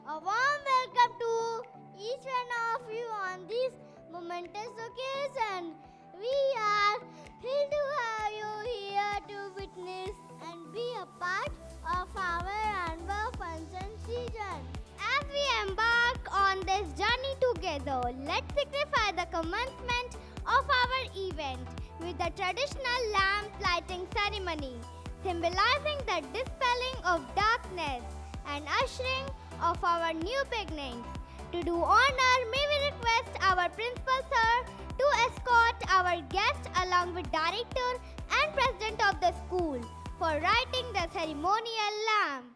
A warm welcome to each one of you on this momentous occasion. We are thrilled to have you here to witness and be a part of our annual function season. As we embark on this journey together, let's signify the commencement of our event with the traditional lamp lighting ceremony, symbolizing the dispelling of darkness and ushering of our new beginnings. To do honor, may we request our principal sir to escort our guest along with director and president of the school for lighting the ceremonial lamp.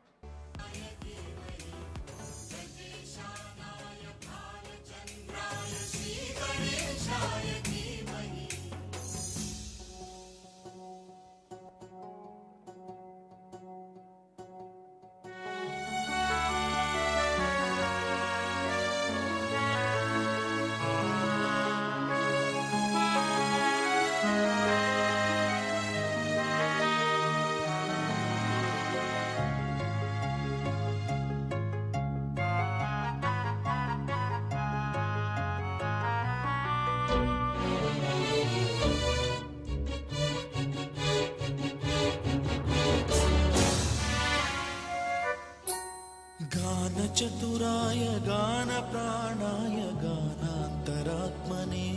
चतुराय गान प्राणाय गानान्तरात्मने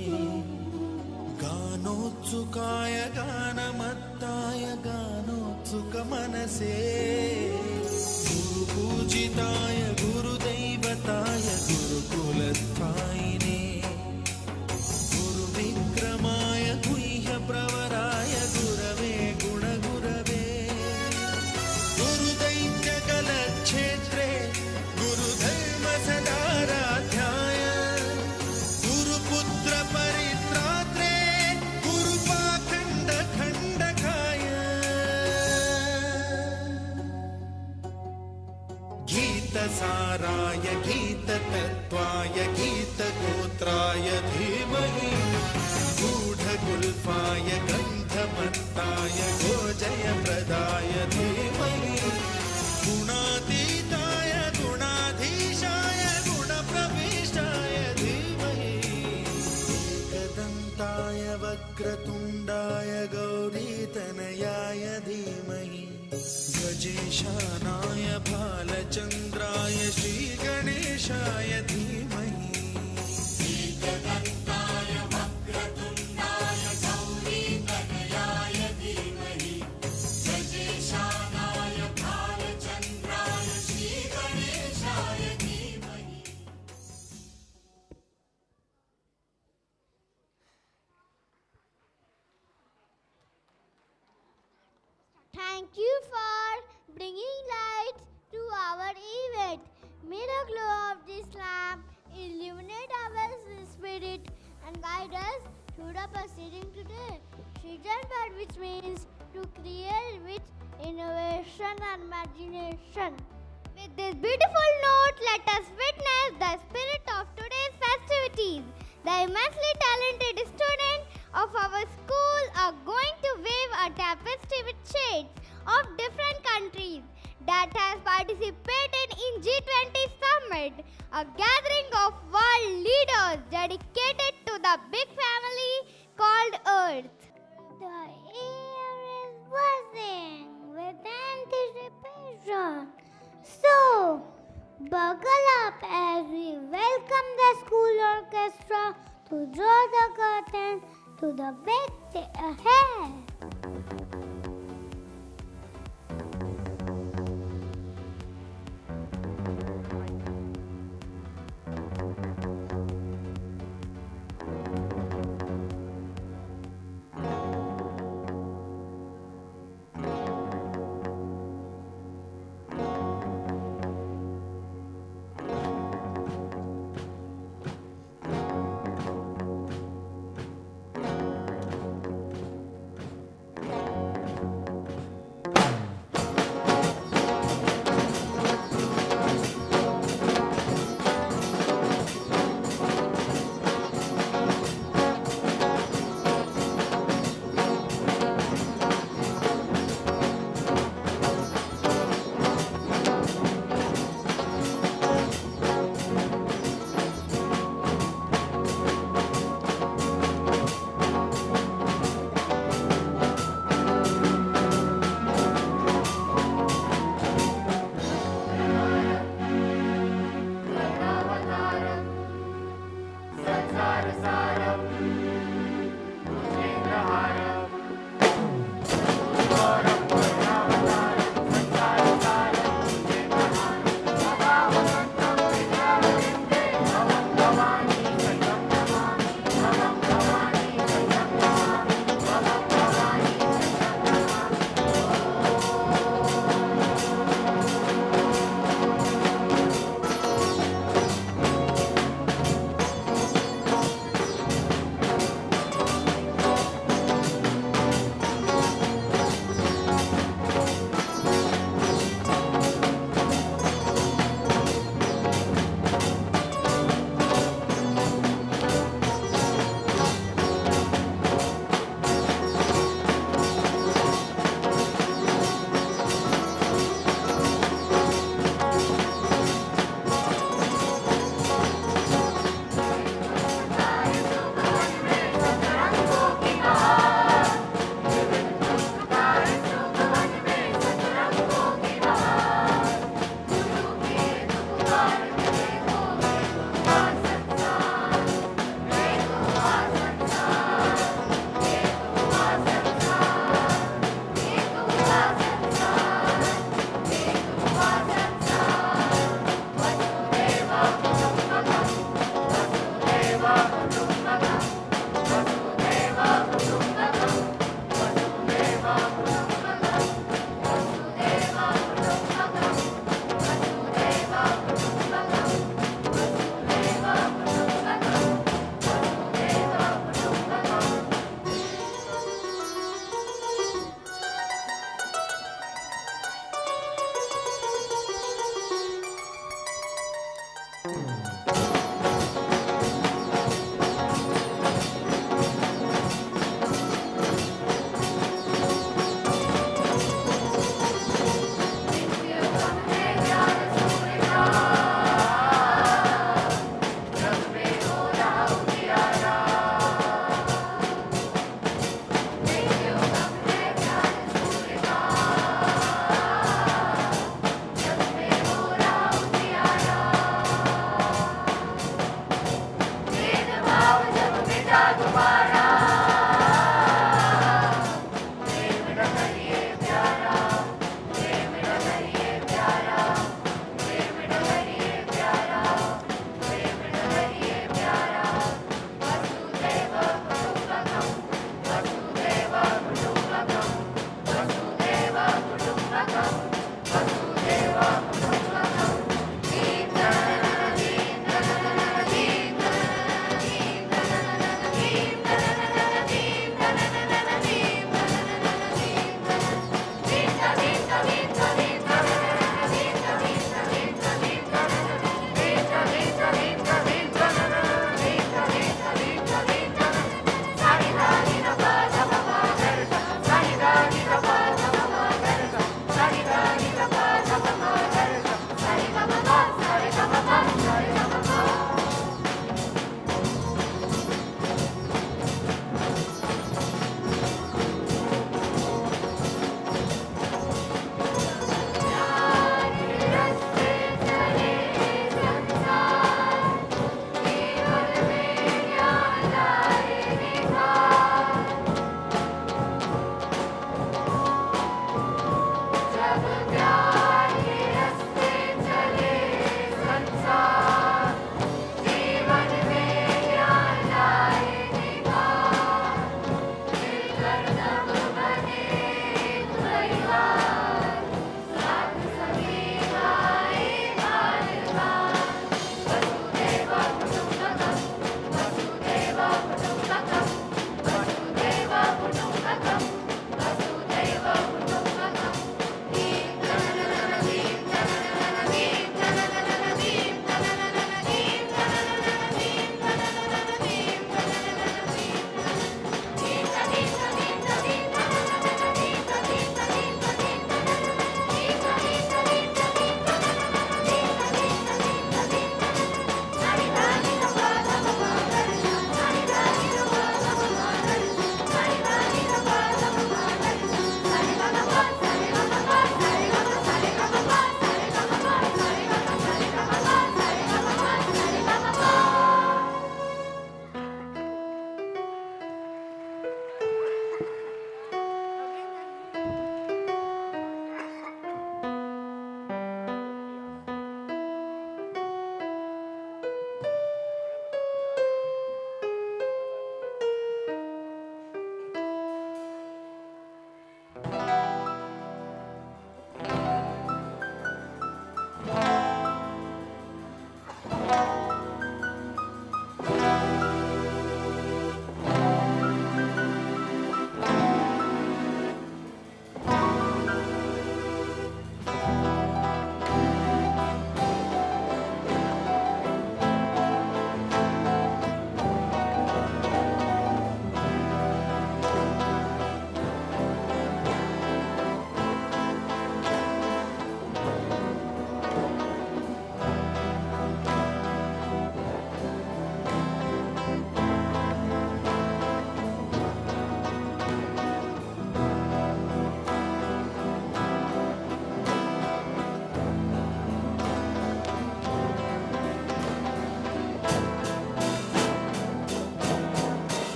गानोत्सुकाय गानमत्ताय गानोत्सुकमनसे गुरुपूजिताय गुरुदैवताय गुरुकुलस्थायिने गुरुविक्रमाय गुह्यप्रवराय गुरवे गुणगुरवे गुरुदैत्यकलक्षेत्रे सदाराध्याय गुरुपुत्र परित्रात्रे गुरुपाखंड खंडकाय गीतसाराय गीततत्त्वाय गीतगोत्राय धीमहि गूढगुल्फाय गन्धमत्ताय गोजयप्रदाय धीमहि गुणातीताय गुणाधीशाय गुणप्रविष्टाय धीमहि एकदन्ताय वक्रतुण्डाय गौरीतनयाय धीमहि गजेशानाय भालचन्द्राय श्रीगणेशाय धीमहि एकदन्ताय वक्रतुण्डाय गौरीतनयाय धीमहि गजेशानाय भालचन्द्राय श्रीगणेशाय धीमहि. Thank you for bringing lights to our event. May the glow of this lamp illuminate our spirit and guide us through the proceeding today. Srijan, which means to create with innovation and imagination. With this beautiful note, let us witness the spirit of today's festivities. The immensely talented students of our school are going to wave a tapestry with shades of different countries that has participated in G20 Summit, a gathering of world leaders dedicated to the big family called Earth. The air is buzzing with anticipation. So, buckle up as we welcome the school orchestra to draw the curtain to the big day ahead.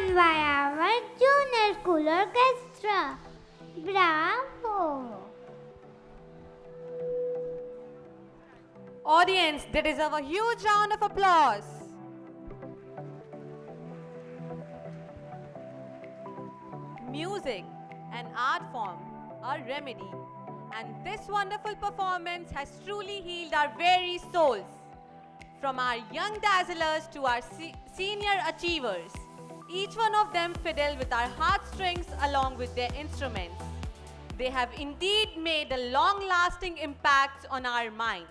done by our junior school orchestra. Bravo! Audience, they deserve a huge round of applause. Music, an art form, a remedy, and this wonderful performance has truly healed our very souls. From our young dazzlers to our senior achievers, each one of them fiddle with our heartstrings along with their instruments. They have indeed made a long-lasting impact on our minds.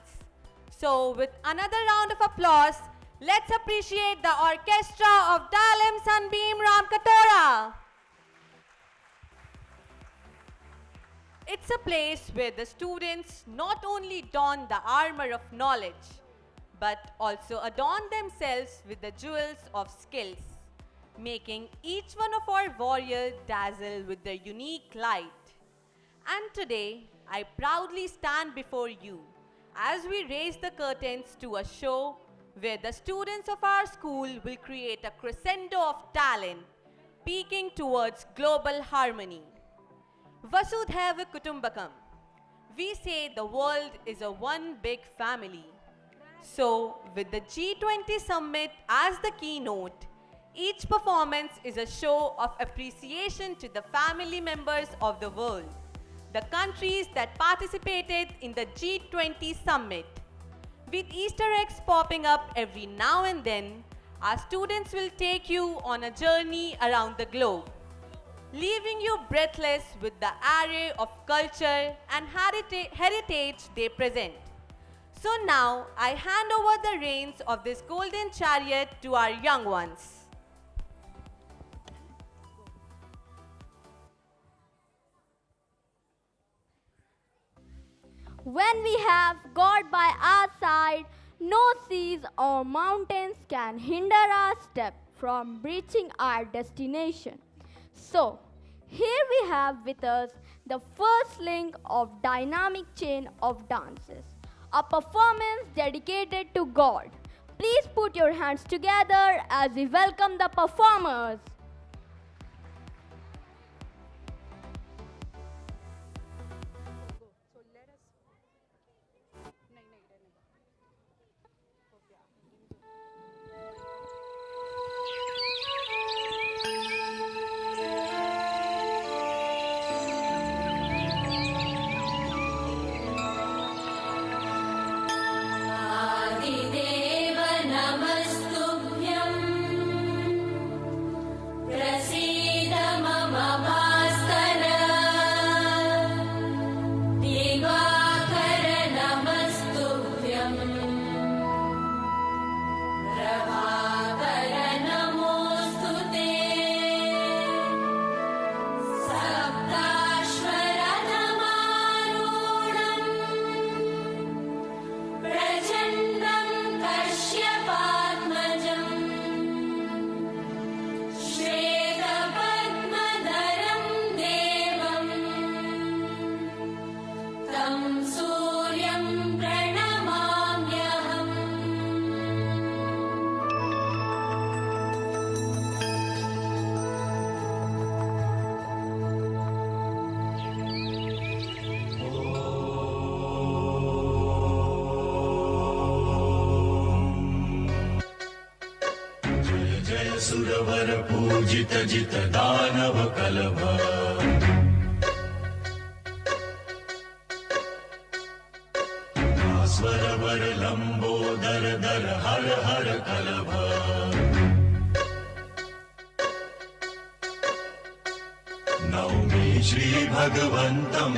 So, with another round of applause, let's appreciate the orchestra of Dalimss Sunbeam Ramkatora. It's a place where the students not only don the armor of knowledge, but also adorn themselves with the jewels of skills, making each one of our warriors dazzle with their unique light. And today, I proudly stand before you as we raise the curtains to a show where the students of our school will create a crescendo of talent, peaking towards global harmony. Vasudhaiva Kutumbakam. We say the world is a one big family. So, with the G20 summit as the keynote, each performance is a show of appreciation to the family members of the world, the countries that participated in the G20 summit. With Easter eggs popping up every now and then, our students will take you on a journey around the globe, leaving you breathless with the array of culture and heritage they present. So now, I hand over the reins of this golden chariot to our young ones. When we have God by our side, no seas or mountains can hinder our step from reaching our destination. So, here we have with us the first link of dynamic chain of dances, a performance dedicated to God. Please put your hands together as we welcome the performers. आदिदेव नमस्तुभ्यं प्रसीद मम भास्कर दिवाकर नमस्तुभ्यं प्रभाकर नमोऽस्तु ते सप्ताश्वरथमारूढम् प्रचण्डं कश्यपात्मजम् श्वेतपद्मधरं देवम् तं सूर्यं प्रणमाम्यहम् जय जय सुरवर पूजित जित दानव कलभ स्वर वर लंबोदर दर हर हर कलभ नौमि श्री भगवन्तं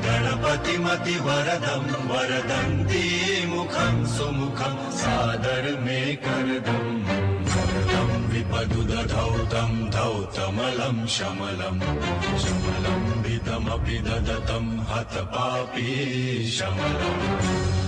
गणपतिमति वरदं वरदन्ती मुखं सुमुखं सादर मे करदम् वरदं विपदुदधौ तं धौतमलं शमलं शमलं विदमपि ददतं हतपापी शमलम्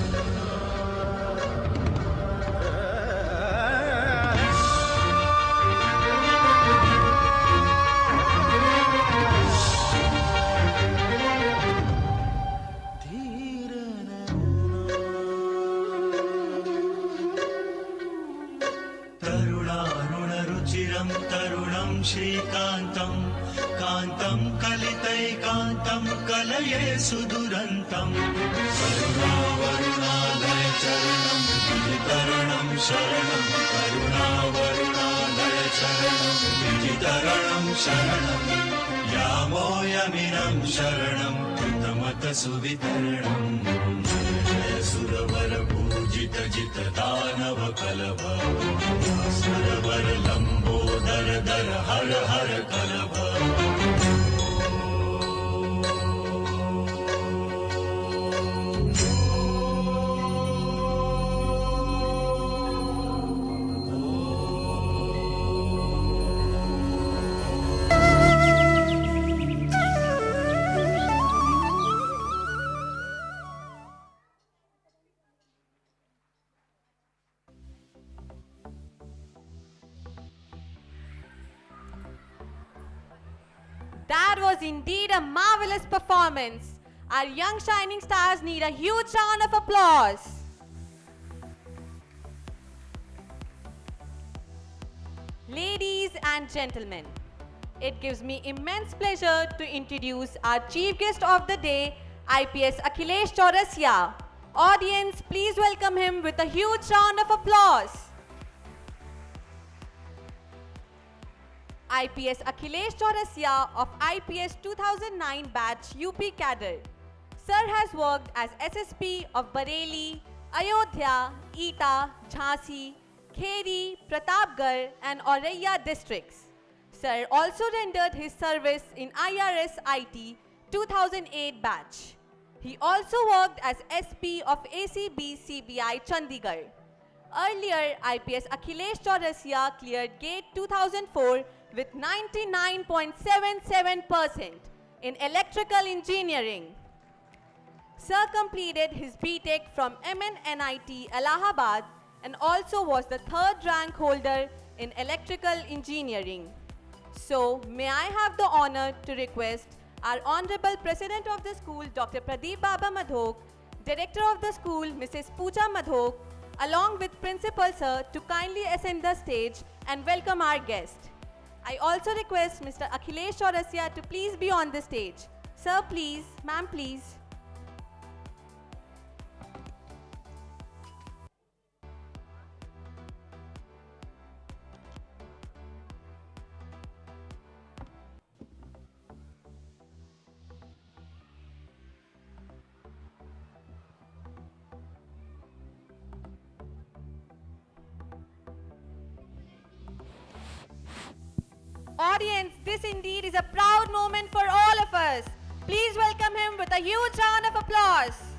तरुणारुणरुचिरं तरुणं श्रीकान्तं कान्तं कलितैकान्तं कलये सुदुरन्तम् करुणावरुणालय चरणं विजितरणं शरणं करुणावरुणालय चरणं विजितरणं शरणं यामोऽयमिनं शरणं कृतमत सुवितरणम् जय जय सुरवर पूजित जित दानव कलभ सुरवर लंबोदर दर हर हर कलभ That was indeed a marvelous performance. Our young shining stars need a huge round of applause. Ladies and gentlemen, it gives me immense pleasure to introduce our chief guest of the day, IPS Akhilesh Chaurasia. Audience, please welcome him with a huge round of applause. IPS Akhilesh Chaurasia of IPS 2009 batch UP cadre. Sir has worked as SSP of Bareilly, Ayodhya, Eta, Jhansi, Kheri, Pratapgarh and Auraiya districts. Sir also rendered his service in IRS IT 2008 batch. He also worked as SP of ACB CBI Chandigarh. Earlier, IPS Akhilesh Chaurasia cleared GATE 2004 with 99.77% in electrical engineering. Sir completed his BTech from MNNIT Allahabad and also was the third rank holder in electrical engineering. So, may I have the honor to request our Honorable President of the school, Dr. Pradeep Baba Madhok, Director of the school, Mrs. Pooja Madhok, along with Principal Sir to kindly ascend the stage and welcome our guest. I also request Mr. Akhilesh Chaurasia to please be on the stage. Sir, please. Ma'am, please. Audience, this indeed is a proud moment for all of us. Please welcome him with a huge round of applause.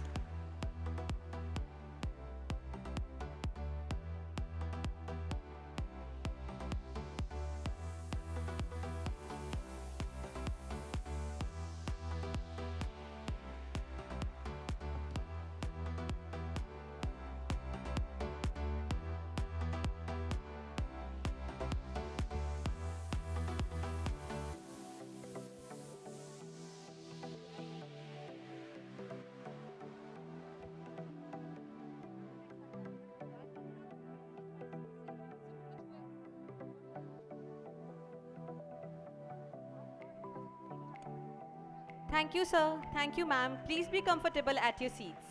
Thank you, sir. Thank you, ma'am. Please be comfortable at your seats.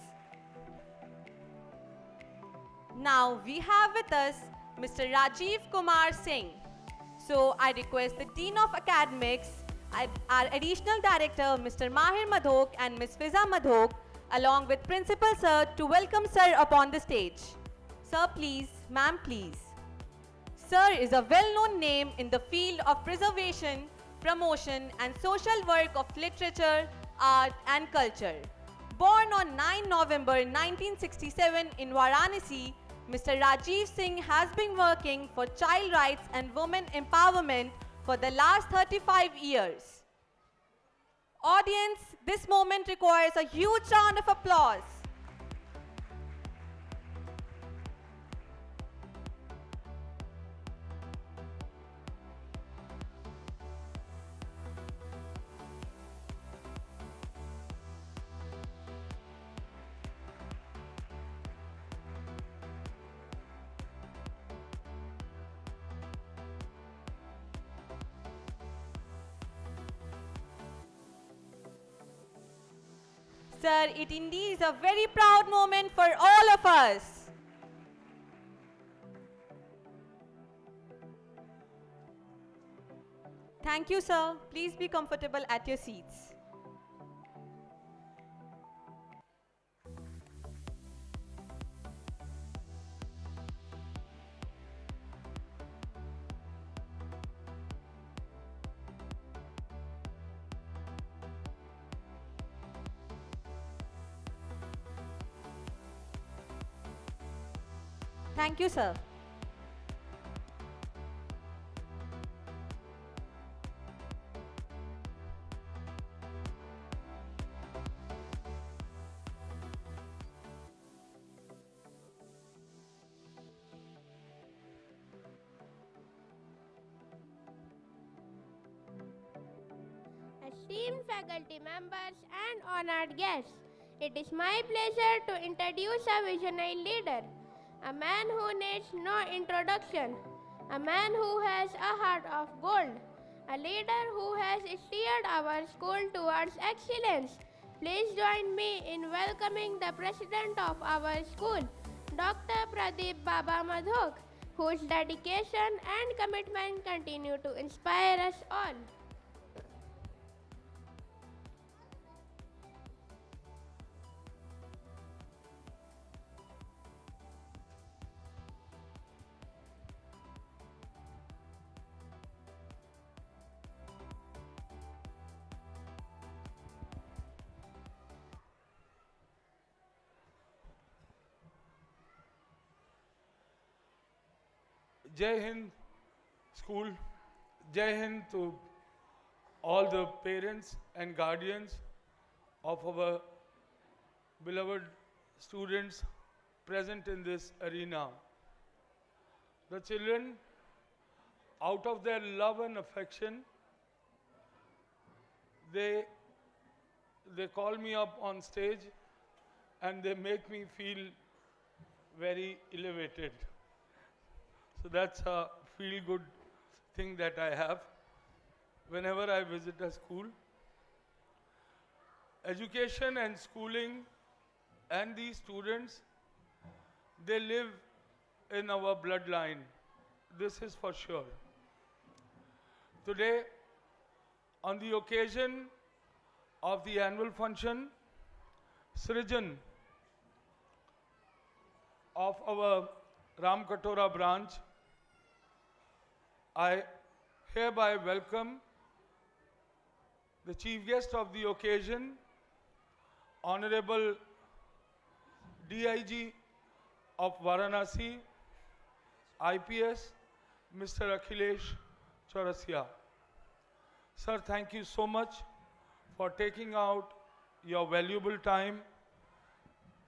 Now, we have with us Mr. Rajiv Kumar Singh. So, I request the Dean of Academics, our Additional Director, Mr. Mahir Madhok and Ms. Fiza Madhok, along with Principal Sir to welcome Sir upon the stage. Sir, please. Ma'am, please. Sir is a well-known name in the field of preservation, promotion and social work of literature, art and culture. Born on 9 November 1967 in Varanasi, Mr. Rajiv Singh has been working for child rights and women empowerment for the last 35 years. Audience, this moment requires a huge round of applause. Sir, it indeed is a very proud moment for all of us. Thank you, sir. Please be comfortable at your seats. Thank you, sir. Esteemed faculty members and honored guests, it is my pleasure to introduce a visionary leader, a man who needs no introduction, a man who has a heart of gold, a leader who has steered our school towards excellence. Please join me in welcoming the president of our school, Dr. Pradeep Baba Madhok, whose dedication and commitment continue to inspire us all. Jai Hind School, Jai Hind to all the parents and guardians of our beloved students present in this arena. The children, out of their love and affection, they call me up on stage and they make me feel very elevated. So that's a feel-good thing that I have whenever I visit a school. Education and schooling and these students, they live in our bloodline. This is for sure. Today, on the occasion of the annual function, Srijan of our Ramkatora branch, I hereby welcome the chief guest of the occasion, Honorable DIG of Varanasi, IPS, Mr. Akhilesh Chaurasia. Sir, thank you so much for taking out your valuable time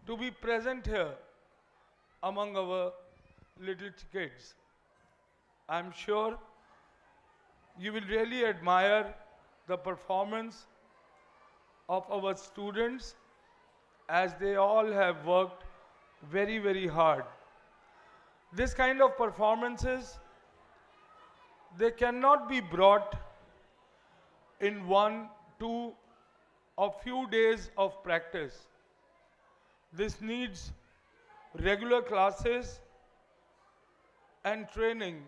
to be present here among our little kids. I'm sure you will really admire the performance of our students as they all have worked very, very hard. This kind of performances, they cannot be brought in 1, 2, or few days of practice. This needs regular classes and training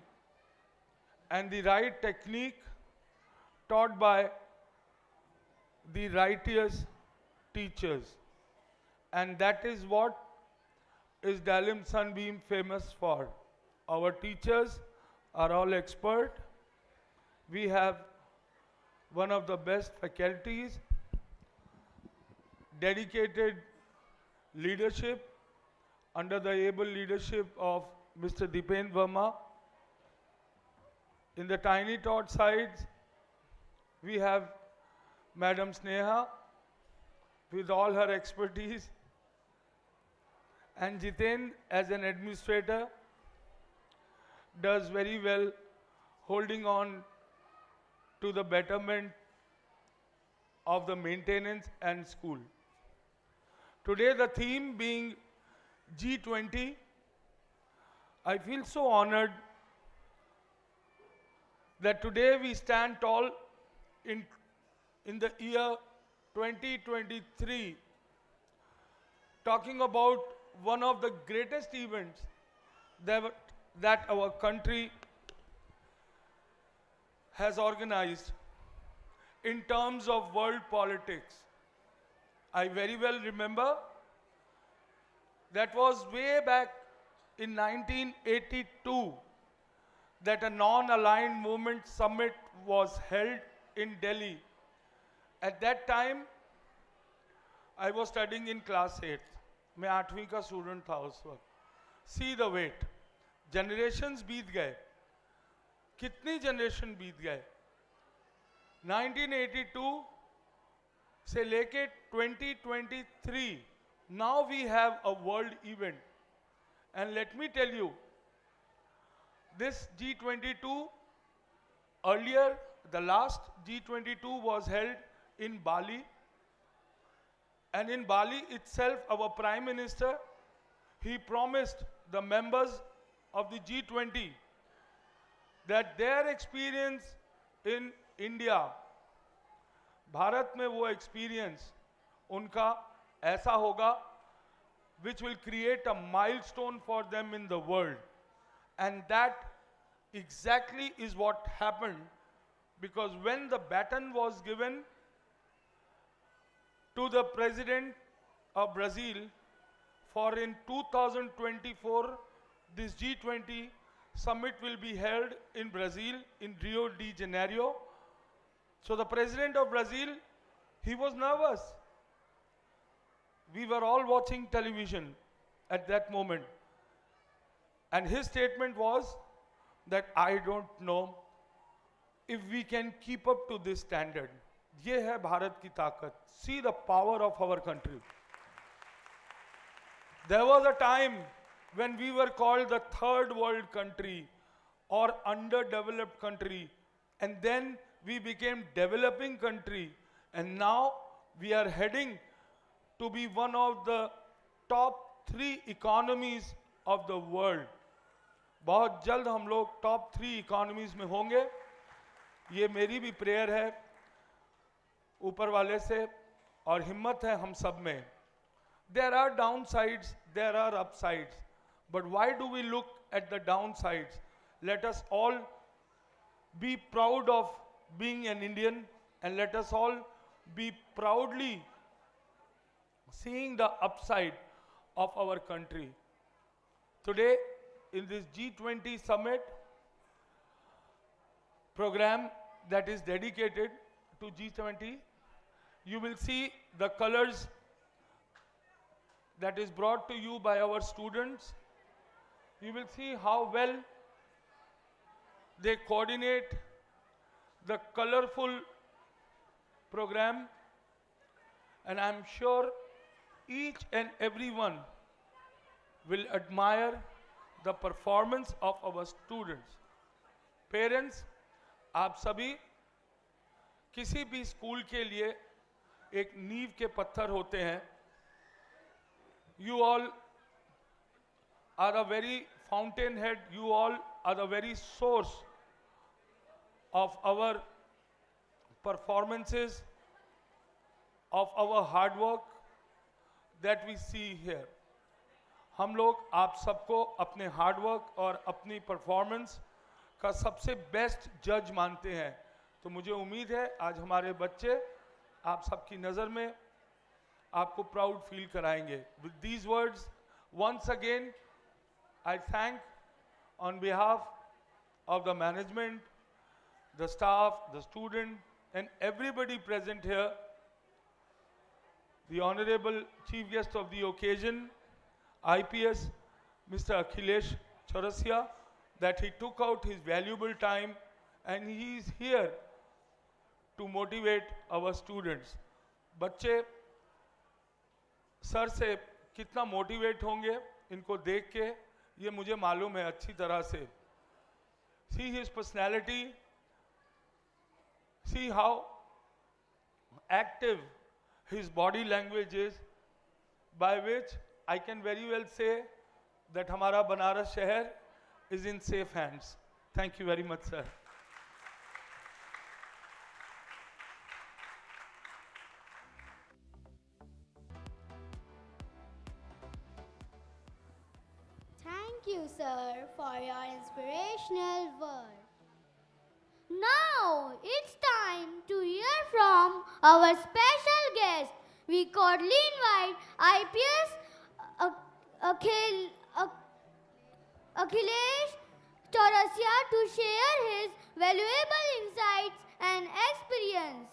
and the right technique taught by the righteous teachers. And that is what is Dalimss Sunbeam famous for. Our teachers are all expert. We have one of the best faculties, dedicated leadership under the able leadership of Mr. Dipen Verma. In the tiny tot sides, we have Madam Sneha with all her expertise, and Jiten as an administrator does very well holding on to the betterment of the maintenance and school. Today the theme being G20, I feel so honored that today we stand tall in the year 2023 talking about one of the greatest events that our country has organized in terms of world politics. I very well remember that was way back in 1982 that a non-aligned movement summit was held in Delhi. At that time, I was studying in class 8th. मैं 8वीं का student था उस वक्त. See the weight. Generations बीत गए. कितनी generation बीत गए? 1982 से लेके 2023. Now we have a world event. And let me tell you, this G22, earlier, the last G22 was held in Bali. And in Bali itself, our Prime Minister, he promised the members of the G20 that their experience in India, Bharat में वो experience उनका ऐसा होगा which will create a milestone for them in the world. And that exactly is what happened, because when the baton was given to the president of Brazil for in 2024, this G20 summit will be held in Brazil, in Rio de Janeiro. So the president of Brazil, he was nervous. We were all watching television at that moment. And his statement was that I don't know if we can keep up to this standard. ये है भारत की ताकत. See the power of our country. There was a time when we were called the third world country or underdeveloped country, and then we became developing country, and now we are heading to be one of the top 3 economies of the world. बहुत जल्द हम लोग top 3 economies में होंगे. ये मेरी भी prayer है ऊपर वाले से, और हिम्मत है हम सब में. There are downsides, there are upsides. But why do we look at the downsides? Let us all be proud of being an Indian, and let us all be proudly seeing the upside of our country. Today, in this G20 summit program that is dedicated to G20, you will see the colors that is brought to you by our students. You will see how well they coordinate the colorful program, and I'm sure each and everyone will admire the performance of our students. Parents, आप सभी किसी भी school के लिए एक नींव के पत्थर होते हैं. You all are a very fountainhead, you all are the very source of our performances, of our hard work that we see here. हम लोग आप सबको अपने हार्ड वर्क और अपनी परफॉर्मेंस का सबसे बेस्ट जज मानते हैं. तो मुझे उम्मीद है आज हमारे बच्चे आप सबकी नज़र में आपको प्राउड फील कराएंगे. With these words, once again, I thank on behalf of the management, the staff, the student, and everybody present here, the Honorable Chief Guest of the occasion, IPS Mr. Akhilesh Chaurasia, that he took out his valuable time and he is here to motivate our students. बच्चे sir से कितना motivate होंगे इनको देख के, ये मुझे मालूम है अच्छी तरह से. See his personality, see how active his body language is, by which I can very well say that हमारा बनारस शहर is in safe hands. Thank you very much, sir. sir, for your inspirational words. Now it's time to hear from our special guest. We cordially invite IPS Akhilesh Chaurasia to share his valuable insights and experience.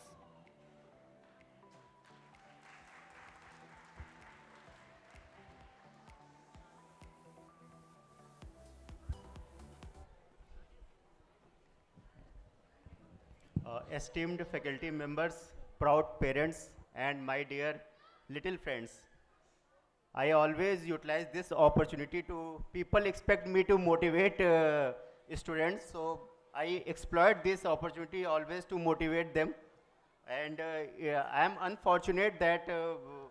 Esteemed faculty members, proud parents, and my dear little friends. I always utilize this opportunity to, people expect me to motivate students, so I exploit this opportunity always to motivate them. And yeah, I am unfortunate that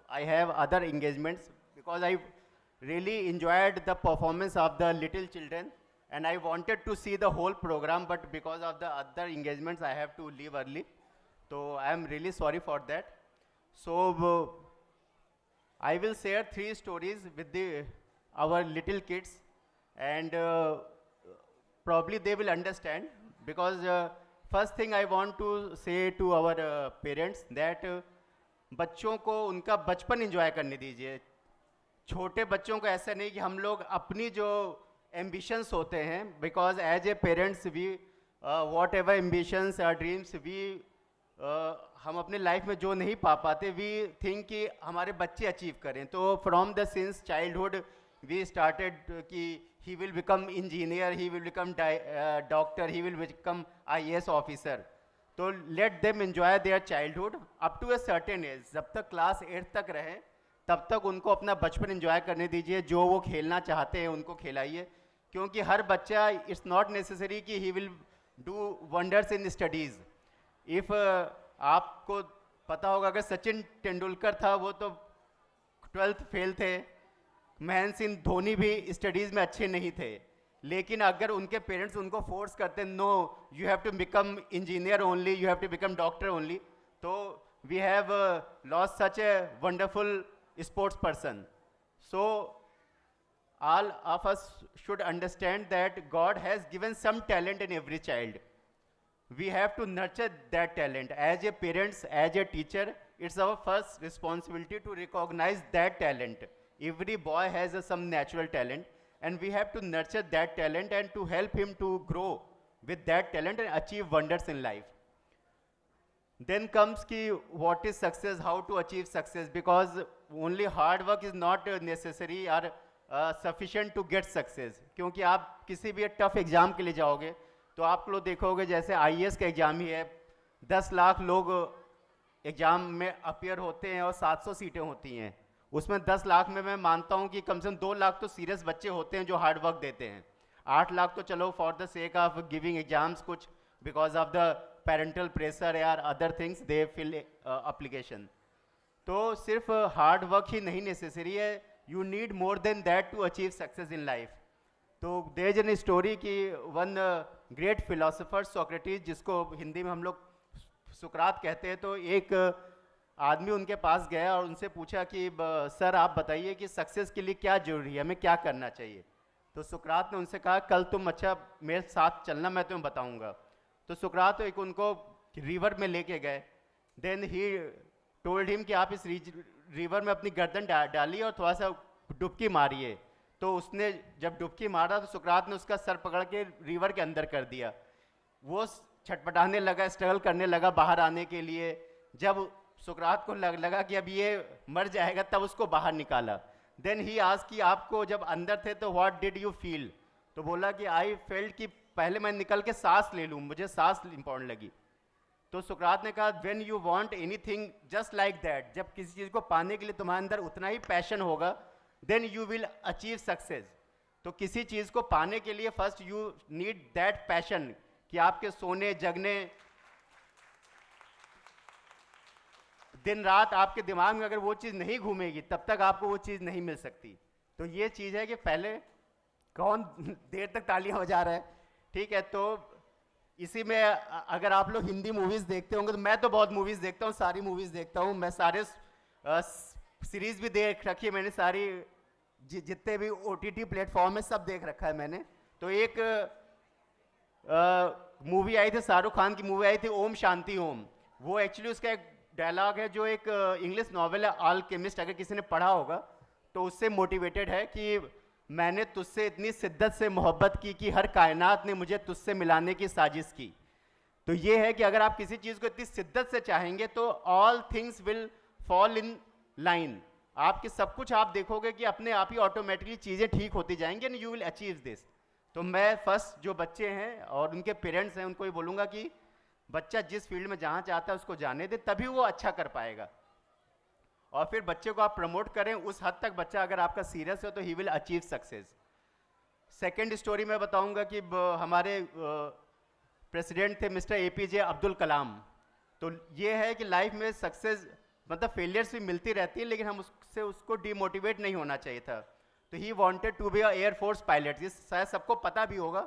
I have other engagements because I really enjoyed the performance of the little children and I wanted to see the whole program, but because of the other engagements I have to leave early. So I am really sorry for that. So I will share 3 stories with our little kids and probably they will understand because first thing I want to say to our parents that बच्चों को उनका बचपन enjoy करने दीजिए. छोटे बच्चों को ऐसा नहीं कि हम लोग अपनी जो एम्बिशंस होते हैं, because as a parents we whatever ambitions और ड्रीम्स वी हम अपने लाइफ में जो नहीं पा पाते वी थिंक कि हमारे बच्चे अचीव करें. तो from the since childhood we started कि he will become engineer, he will become doctor, he will become IAS officer. तो let them enjoy their childhood up to a certain age. जब तक class 8 तक रहे तब तक उनको अपना बचपन एंजॉय करने दीजिए. जो वो खेलना चाहते हैं उनको खिलाइए, क्योंकि हर बच्चा इट्स नॉट नेसेसरी कि he will do wonders in studies. If आपको पता होगा अगर सचिन तेंदुलकर था वो तो 12th फेल थे, महेंद्र सिंह धोनी भी स्टडीज़ में अच्छे नहीं थे, लेकिन अगर उनके पेरेंट्स उनको फोर्स करते no you have to become engineer only, you have to become doctor only, तो we have lost such a wonderful sports person. So all of us should understand that God has given some talent in every child. We have to nurture that talent. As a parents, as a teacher, it's our first responsibility to recognize that talent. Every boy has some natural talent and we have to nurture that talent and to help him to grow with that talent and achieve wonders in life. Then comes ki what is success, how to achieve success, because only hard work is not necessary or sufficient to get success. क्योंकि आप किसी भी tough exam के लिए जाओगे तो आप लोग देखोगे जैसे IAS का एग्जाम ही है, 10 लाख लोग एग्जाम में अपियर होते हैं और 700 सीटें होती हैं. उसमें 10 लाख में मैं मानता हूं कि कम से कम 2 लाख तो सीरियस बच्चे होते हैं जो हार्ड वर्क देते हैं. 8 लाख तो चलो for the sake of giving exams कुछ because of the parental pressure या other things they fill application. तो सिर्फ हार्ड वर्क ही नहीं नेसेसरी है, you need more than that to achieve success in life. तो देयर इज एन स्टोरी कि one great philosopher Socrates, जिसको हिंदी में हम लोग सुकरात कहते हैं, तो एक आदमी उनके पास गया और उनसे पूछा कि सर आप बताइए कि सक्सेस के लिए क्या जरूरी है, हमें क्या करना चाहिए. तो सुकरात ने उनसे कहा कल तुम अच्छा मेरे साथ चलना, मैं तुम्हें बताऊंगा. तो सुकरात एक उनको रिवर में लेके गए. देन ही टोल्ड हिम कि आप इस रिवर में अपनी गर्दन डालिए और थोड़ा सा डुबकी मारिए. तो उसने जब डुबकी मारा तो सुकरात ने उसका सर पकड़ के रिवर के अंदर कर दिया. वो छटपटाने लगा, स्ट्रगल करने लगा बाहर आने के लिए. जब सुकरात को लगा कि अब ये मर जाएगा तब उसको बाहर निकाला. देन ही आस्क्ड कि आपको जब अंदर थे तो व्हाट डिड यू फील. तो बोला कि आई फेल्ट कि पहले मैं निकल के सांस ले लूँ, मुझे सांस इंपॉर्टेंट लगी. तो सुकरात ने कहा when you want anything just like that, जब किसी चीज़ को पाने के लिए तुम्हारे अंदर उतना ही पैशन होगा then you will achieve success. तो किसी चीज़ को पाने के लिए first you need that passion, कि आपके सोने जगने दिन रात आपके दिमाग में अगर वो चीज़ नहीं घूमेगी तब तक आपको वो चीज़ नहीं मिल सकती. तो ये चीज़ है कि पहले कौन देर तक तालियां बजा रहा है, ठीक है. तो इसी में अगर आप लोग हिंदी मूवीज़ देखते होंगे तो मैं तो बहुत मूवीज़ देखता हूँ, सारी मूवीज़ देखता हूँ मैं, सारे सीरीज़ भी देख रखी है मैंने सारी. जितने भी OTT प्लेटफॉर्म है सब देख रखा है मैंने। तो एक मूवी आई थी, शाहरुख खान की मूवी आई थी ओम शांति ओम। वो एक्चुअली उसका एक डायलॉग है जो एक इंग्लिश नॉवेल है अल्केमिस्ट, अगर किसी ने पढ़ा होगा तो उससे मोटिवेटेड है कि मैंने तुझसे इतनी शिद्दत से मोहब्बत की कि हर कायनात ने मुझे तुझसे मिलाने की साजिश की। तो ये है कि अगर आप किसी चीज़ को इतनी शिद्दत से चाहेंगे तो all things will fall in line. आपके सब कुछ आप देखोगे कि अपने आप ही ऑटोमेटिकली चीज़ें ठीक होती जाएंगी and you will achieve this. तो मैं फर्स्ट जो बच्चे हैं और उनके पेरेंट्स हैं उनको ये बोलूँगा कि बच्चा जिस फील्ड में जहाँ चाहता है उसको जाने दे, तभी वो अच्छा कर पाएगा। और फिर बच्चे को आप प्रमोट करें उस हद तक बच्चा अगर आपका सीरियस हो तो he will achieve success. Second story मैं बताऊंगा कि हमारे प्रेसिडेंट थे मिस्टर APJ अब्दुल कलाम। तो ये है कि लाइफ में सक्सेस मतलब फेलियर्स भी मिलती रहती है, लेकिन हम उसको डिमोटिवेट नहीं होना चाहिए था। तो he wanted to be a air force pilot. ये शायद सबको पता भी होगा,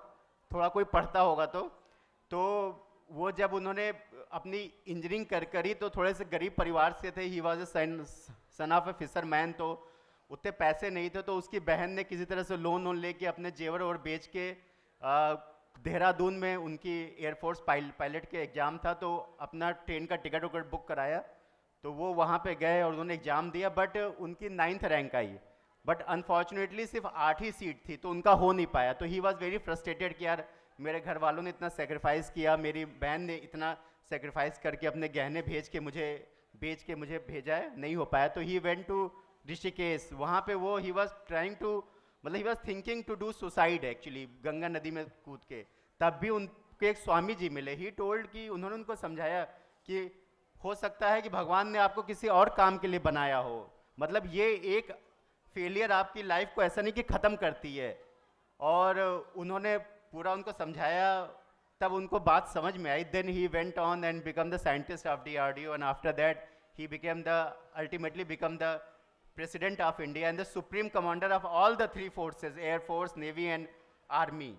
थोड़ा कोई पढ़ता होगा तो वो जब उन्होंने अपनी इंजीनियरिंग करी तो थोड़े से गरीब परिवार से थे। He was a son of A fisherman. तो उतने पैसे नहीं थे, तो उसकी बहन ने किसी तरह से लोन लेके अपने जेवर और बेच के देहरादून में उनकी एयरफोर्स पायलट के एग्ज़ाम था, तो अपना ट्रेन का टिकट उकट बुक कराया। तो वो वहाँ पे गए और उन्होंने एग्ज़ाम दिया, बट उनकी 9th rank I. But unfortunately सिर्फ 8 ही सीट थी, तो उनका हो नहीं पाया। तो ही वॉज वेरी फ्रस्ट्रेटेड कि यार मेरे घर वालों ने इतना सेक्रीफाइस किया, मेरी बहन ने इतना सेक्रीफाइस करके अपने गहने बेच के मुझे भेजा है, नहीं हो पाया। तो ही वेंट टू ऋषिकेश। वहाँ पे वो ही वॉज ट्राइंग टू मतलब he was thinking to do suicide actually, Ganga नदी में कूद के। तब भी उनके एक स्वामी जी मिले। ही टोल्ड कि उन्होंने उनको समझाया कि हो सकता है कि भगवान ने आपको किसी और काम के लिए बनाया हो। मतलब ये एक फेलियर आपकी लाइफ को ऐसा नहीं कि ख़त्म करती है। और उन्होंने पूरा उनको समझाया, तब उनको बात समझ में आई। Then he went on and become the scientist of DRDO, and after that he became ultimately become the president of India and the supreme commander of all the 3 forces, air force, navy and army.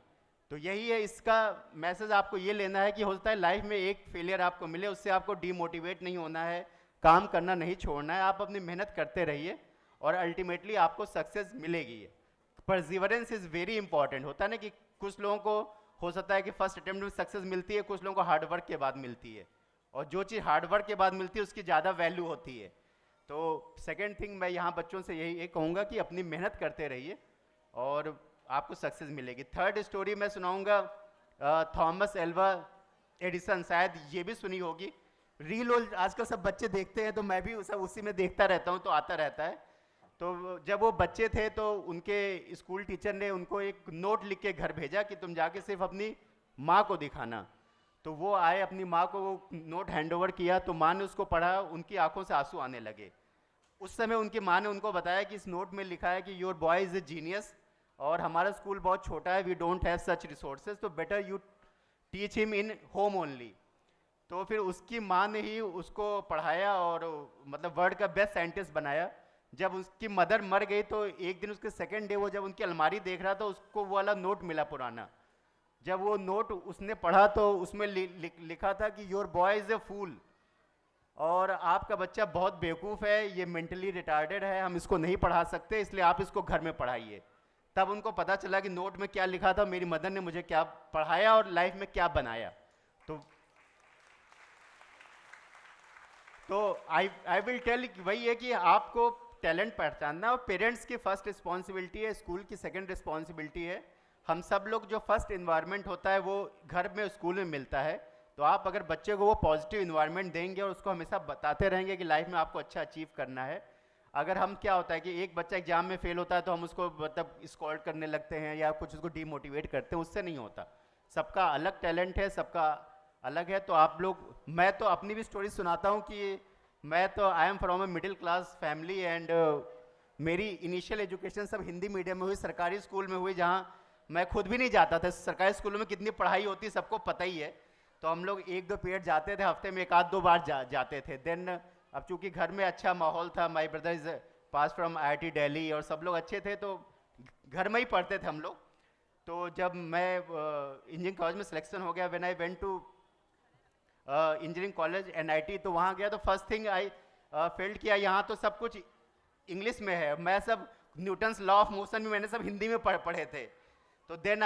तो यही है, इसका message आपको ये लेना है कि होता है लाइफ में एक फेलियर आपको मिले, उससे आपको डीमोटिवेट नहीं होना है, काम करना नहीं छोड़ना है। आप अपनी मेहनत करते रहिए और अल्टीमेटली आपको सक्सेस मिलेगी। Perseverance is very important. होता है ना कि कुछ लोगों को हो सकता है कि फर्स्ट अटेम्प्ट में सक्सेस मिलती है, कुछ लोगों को हार्डवर्क के बाद मिलती है, और जो चीज़ हार्डवर्क के बाद मिलती है उसकी ज़्यादा वैल्यू होती है। तो सेकेंड थिंग मैं यहाँ बच्चों से यही कहूँगा कि अपनी मेहनत करते रहिए और आपको सक्सेस मिलेगी। थर्ड स्टोरी मैं सुनाऊँगा थॉमस एल्वा एडिसन। शायद ये भी सुनी होगी, रील आजकल सब बच्चे देखते हैं, तो मैं भी सब उसी में देखता रहता हूँ, तो आता रहता है। तो जब वो बच्चे थे तो उनके स्कूल टीचर ने उनको एक नोट लिख के घर भेजा कि तुम जाके सिर्फ अपनी माँ को दिखाना। तो वो आए, अपनी माँ को वो नोट हैंडओवर किया, तो माँ ने उसको पढ़ा, उनकी आंखों से आंसू आने लगे। उस समय उनकी माँ ने उनको बताया कि इस नोट में लिखा है कि your boy is a genius, और हमारा स्कूल बहुत छोटा है, we don't have such resources, तो better you teach him in home only. तो फिर उसकी माँ ने ही उसको पढ़ाया और मतलब वर्ल्ड का बेस्ट साइंटिस्ट बनाया। जब उसकी मदर मर गई तो एक दिन उसके सेकेंड डे वो जब उनकी अलमारी देख रहा था, उसको वो वाला नोट मिला पुराना। जब वो नोट उसने पढ़ा तो उसमें लिखा था कि योर बॉय इज़ ए फूल, और आपका बच्चा बहुत बेवकूफ़ है, ये मेंटली रिटार्डेड है, हम इसको नहीं पढ़ा सकते, इसलिए आप इसको घर में पढ़ाइए। तब उनको पता चला कि नोट में क्या लिखा था, मेरी मदर ने मुझे क्या पढ़ाया और लाइफ में क्या बनाया। तो आई विल टेल, वही है कि आपको टैलेंट पहचानना, और पेरेंट्स की फर्स्ट रिस्पॉन्सिबिलिटी है, स्कूल की सेकंड रिस्पॉन्सिबिलिटी है। हम सब लोग जो फर्स्ट इन्वायरमेंट होता है वो घर में स्कूल में मिलता है। तो आप अगर बच्चे को वो पॉजिटिव इन्वायरमेंट देंगे और उसको हमेशा बताते रहेंगे कि लाइफ में आपको अच्छा अचीव करना है। अगर हम क्या होता है कि एक बच्चा एग्जाम में फेल होता है तो हम उसको मतलब स्कॉल्ड करने लगते हैं या कुछ उसको डीमोटिवेट करते हैं, उससे नहीं होता। सबका अलग टैलेंट है, सबका अलग है। तो आप लोग, मैं तो अपनी भी स्टोरी सुनाता हूँ कि मैं तो I am from a middle class family, and मेरी इनिशियल एजुकेशन सब हिंदी मीडियम में हुई, सरकारी स्कूल में हुई, जहाँ मैं खुद भी नहीं जाता था। सरकारी स्कूलों में कितनी पढ़ाई होती है सबको पता ही है। तो हम लोग 1-2 पीरियड जाते थे, हफ्ते में 1-2 बार जाते थे। देन अब चूँकि घर में अच्छा माहौल था, my brother is pass from IIT Delhi, और सब लोग अच्छे थे, तो घर में ही पढ़ते थे हम लोग। तो जब मैं इंजीनियरिंग कॉलेज में सिलेक्शन हो गया, when I went to engineering college NIT, तो वहाँ गया तो फर्स्ट थिंग आई फेल्ड किया, यहाँ तो सब कुछ इंग्लिश में है। मैं सब न्यूटन्स लॉ ऑफ मोशन भी मैंने सब हिंदी में पढ़े थे. So then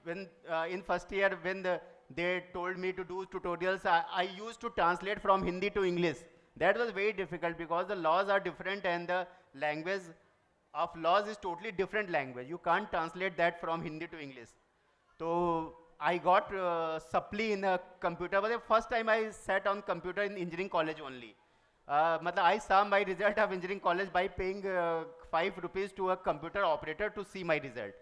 when in first year when they told me to do tutorials, I used to translate from Hindi to English. That was very difficult because the laws are different and the language of laws is totally different language. You can't translate that from Hindi to English. So I got supply in a computer. But the first time I sat on computer in engineering college only. I saw my result of engineering college by paying 5 rupees to a computer operator to see my result.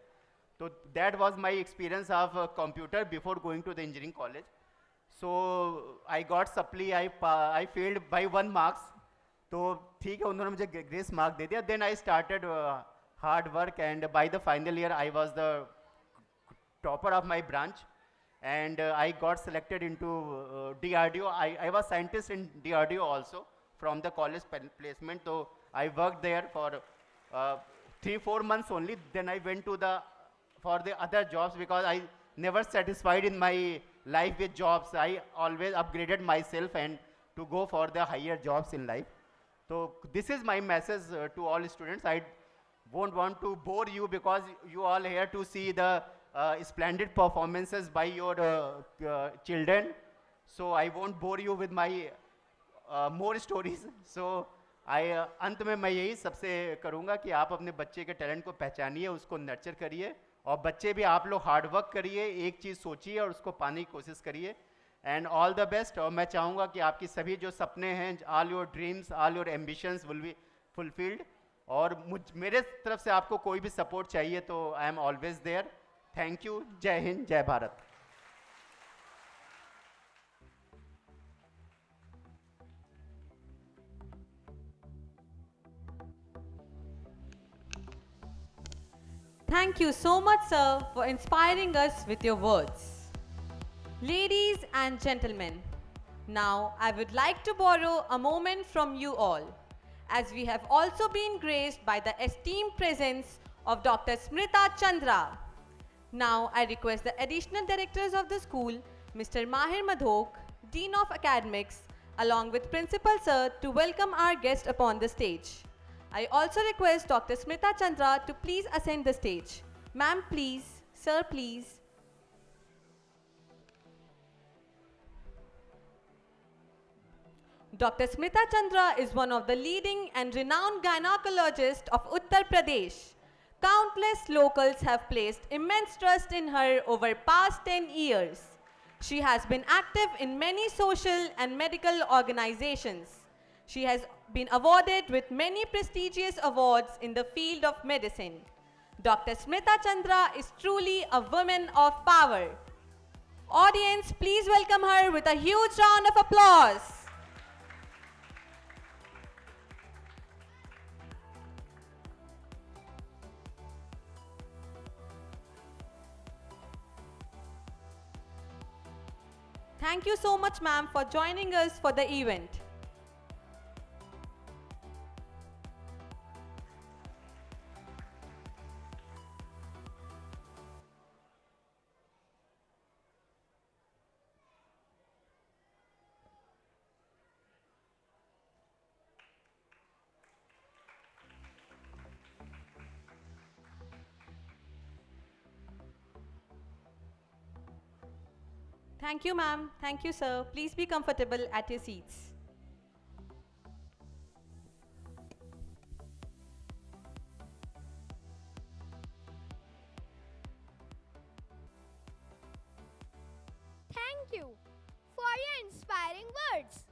So that was my experience of computer before going to the engineering college. So I got supply, I failed by 1 marks. तो ठीक है उन्होंने मुझे grace mark दे दिया. Then I started hard work and by the final year I was the topper of my branch and I got selected into DRDO. I was scientist in DRDO also from the college placement. So I worked there for 3-4 months only. Then I went to for the other jobs because I never satisfied in my life with jobs. I always upgraded myself and to go for the higher jobs in life. So this is my message to all students. I won't want to bore you because you all here to see the splendid performances by your children. So I won't bore you with my more stories. So अंत में मैं यही सबसे करूँगा कि आप अपने बच्चे के टैलेंट को पहचानिए, उसको नर्चर करिए और बच्चे भी आप लोग हार्ड वर्क करिए, एक चीज़ सोचिए और उसको पाने की कोशिश करिए. And all the best. और मैं चाहूँगा कि आपकी सभी जो सपने हैं, all your dreams, all your ambitions will be fulfilled. और मेरे तरफ से आपको कोई भी सपोर्ट चाहिए तो I am always there. Thank you. जय हिंद, जय Bharat. Thank you so much, sir, for inspiring us with your words. Ladies and gentlemen, now I would like to borrow a moment from you all, as we have also been graced by the esteemed presence of Dr. Smrita Chandra. Now I request the additional directors of the school, Mr. Mahir Madhok, Dean of Academics, along with Principal Sir, to welcome our guest upon the stage. I also request Dr. Smrita Chandra to please ascend the stage. Ma'am, please. Sir, please. Dr. Smrita Chandra is one of the leading and renowned gynecologists of Uttar Pradesh. Countless locals have placed immense trust in her over past 10 years. She has been active in many social and medical organizations. She has been awarded with many prestigious awards in the field of medicine. Dr. Smrita Chandra is truly a woman of power. Audience, please welcome her with a huge round of applause. Thank you so much, ma'am, for joining us for the event. Thank you, ma'am. Thank you, sir. Please be comfortable at your seats. Thank you for your inspiring words.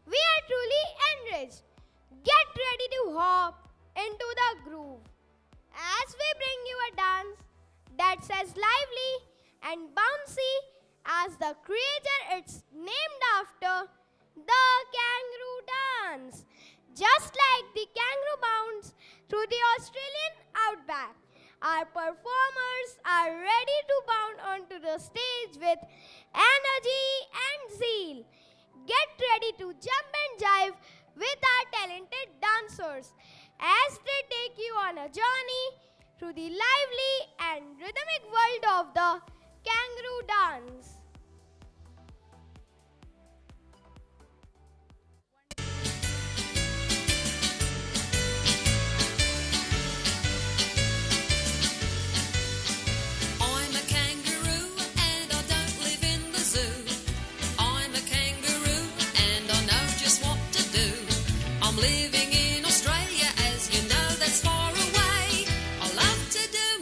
We are truly enriched. Get ready to hop into the groove as we bring you a dance that's as lively and bouncy as the creature it's named after, the kangaroo dance. Just like the kangaroo bounds through the Australian outback, our performers are ready to bound onto the stage with energy and zeal. Get ready to jump and jive with our talented dancers as they take you on a journey through the lively and rhythmic world of the kangaroo dance.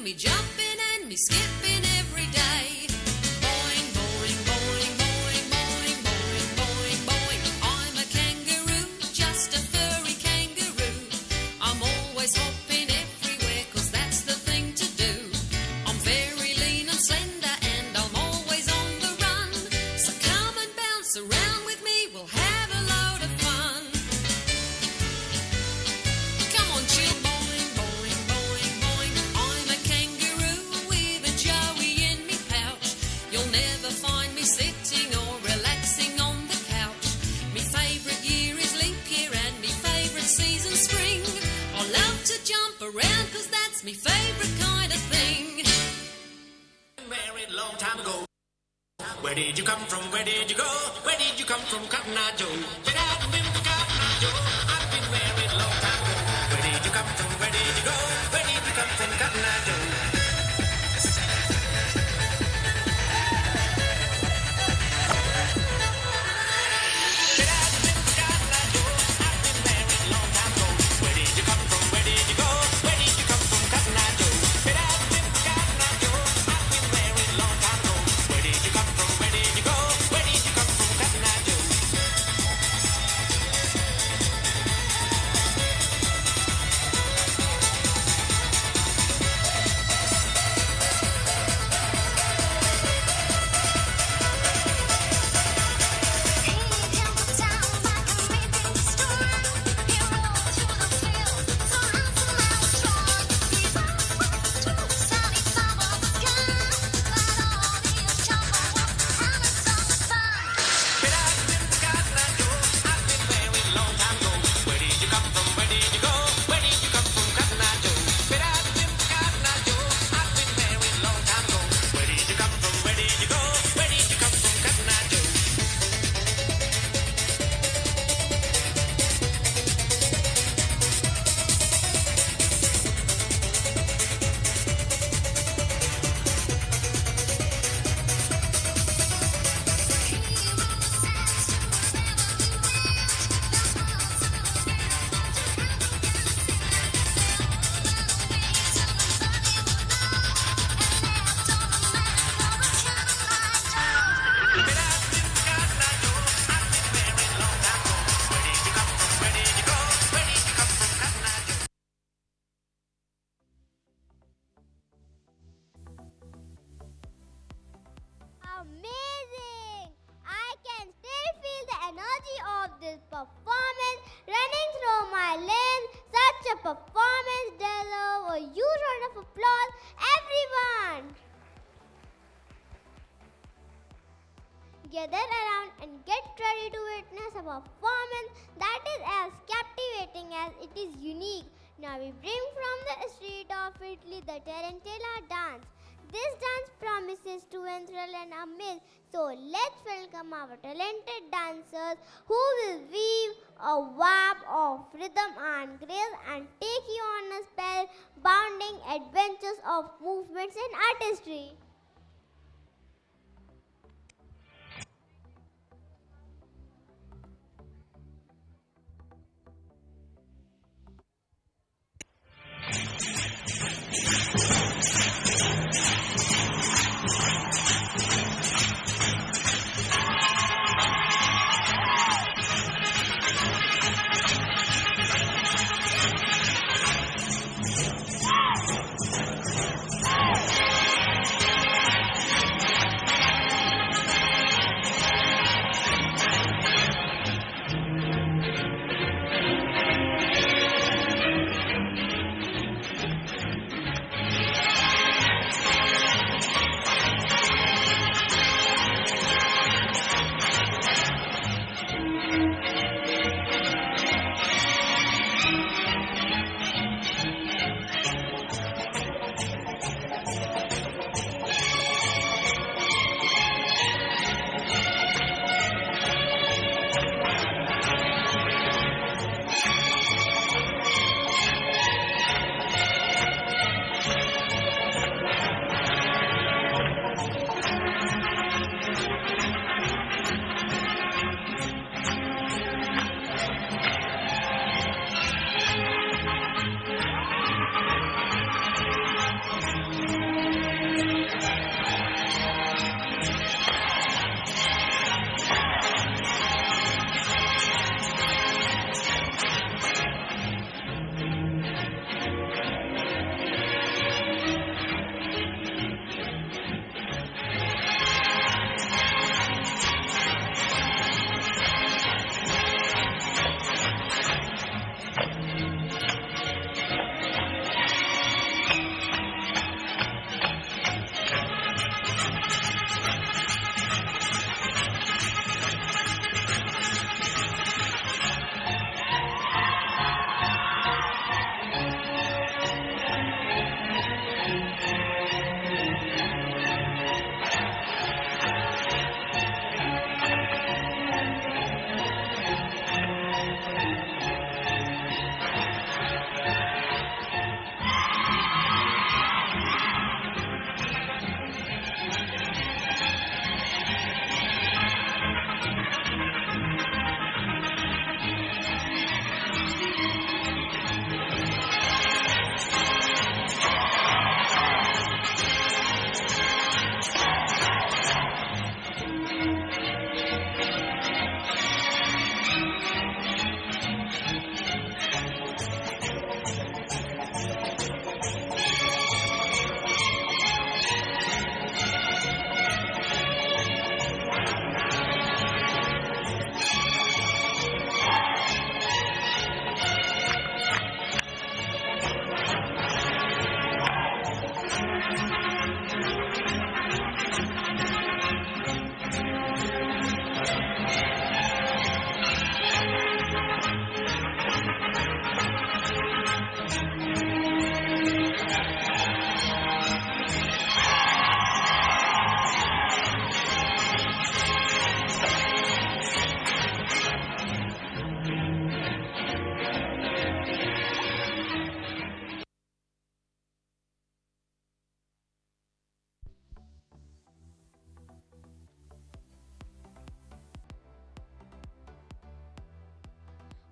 me jumping and me skipping every day. Boing, boing, boing, boing, boing, boing, boing, boing. I'm a kangaroo, just a furry kangaroo. I'm always hopping everywhere 'cause that's the thing to do. I'm very lean and slender and I'm always on the run. So come and bounce around with me, we'll have a load of fun. Come on, chill, boing, boing, boing, boing. I'm a kangaroo with a joey in me pouch. You'll never find me sitting or relaxing on the couch. Me favourite year is leap year and me favourite season spring. I love to jump around 'cause that's me favourite kind of thing. Married long time ago. Where did you come from? Where did you go? Where did you come from, Cotton Eye Joe? Get out of him, Cotton Eye Joe. I've been married long time ago. Where did you come from? Where did you go? Where did you come from, Cotton Eye Joe? Get out of him, Cotton Eye Joe. I've been married long time ago. Where did you come from? Where did you go? Where did you come from, Cotton Eye Joe? Get out of him, Cotton Eye Joe. I've been married long time ago. Where did you come from? Where did you go? Where did you come from, Cotton Eye Joe? Amazing! I can still feel the energy of this performance running through my limbs. Such a performance deserves a huge round of applause, everyone! Gather around and get ready to witness a performance that is as captivating as it is unique. Now we bring from the street of Italy the Tarantella dance. This dance promises to enthrall and amaze. So let's welcome our talented dancers who will weave a web of rhythm and grace and take you on a spell-bounding adventures of movements and artistry.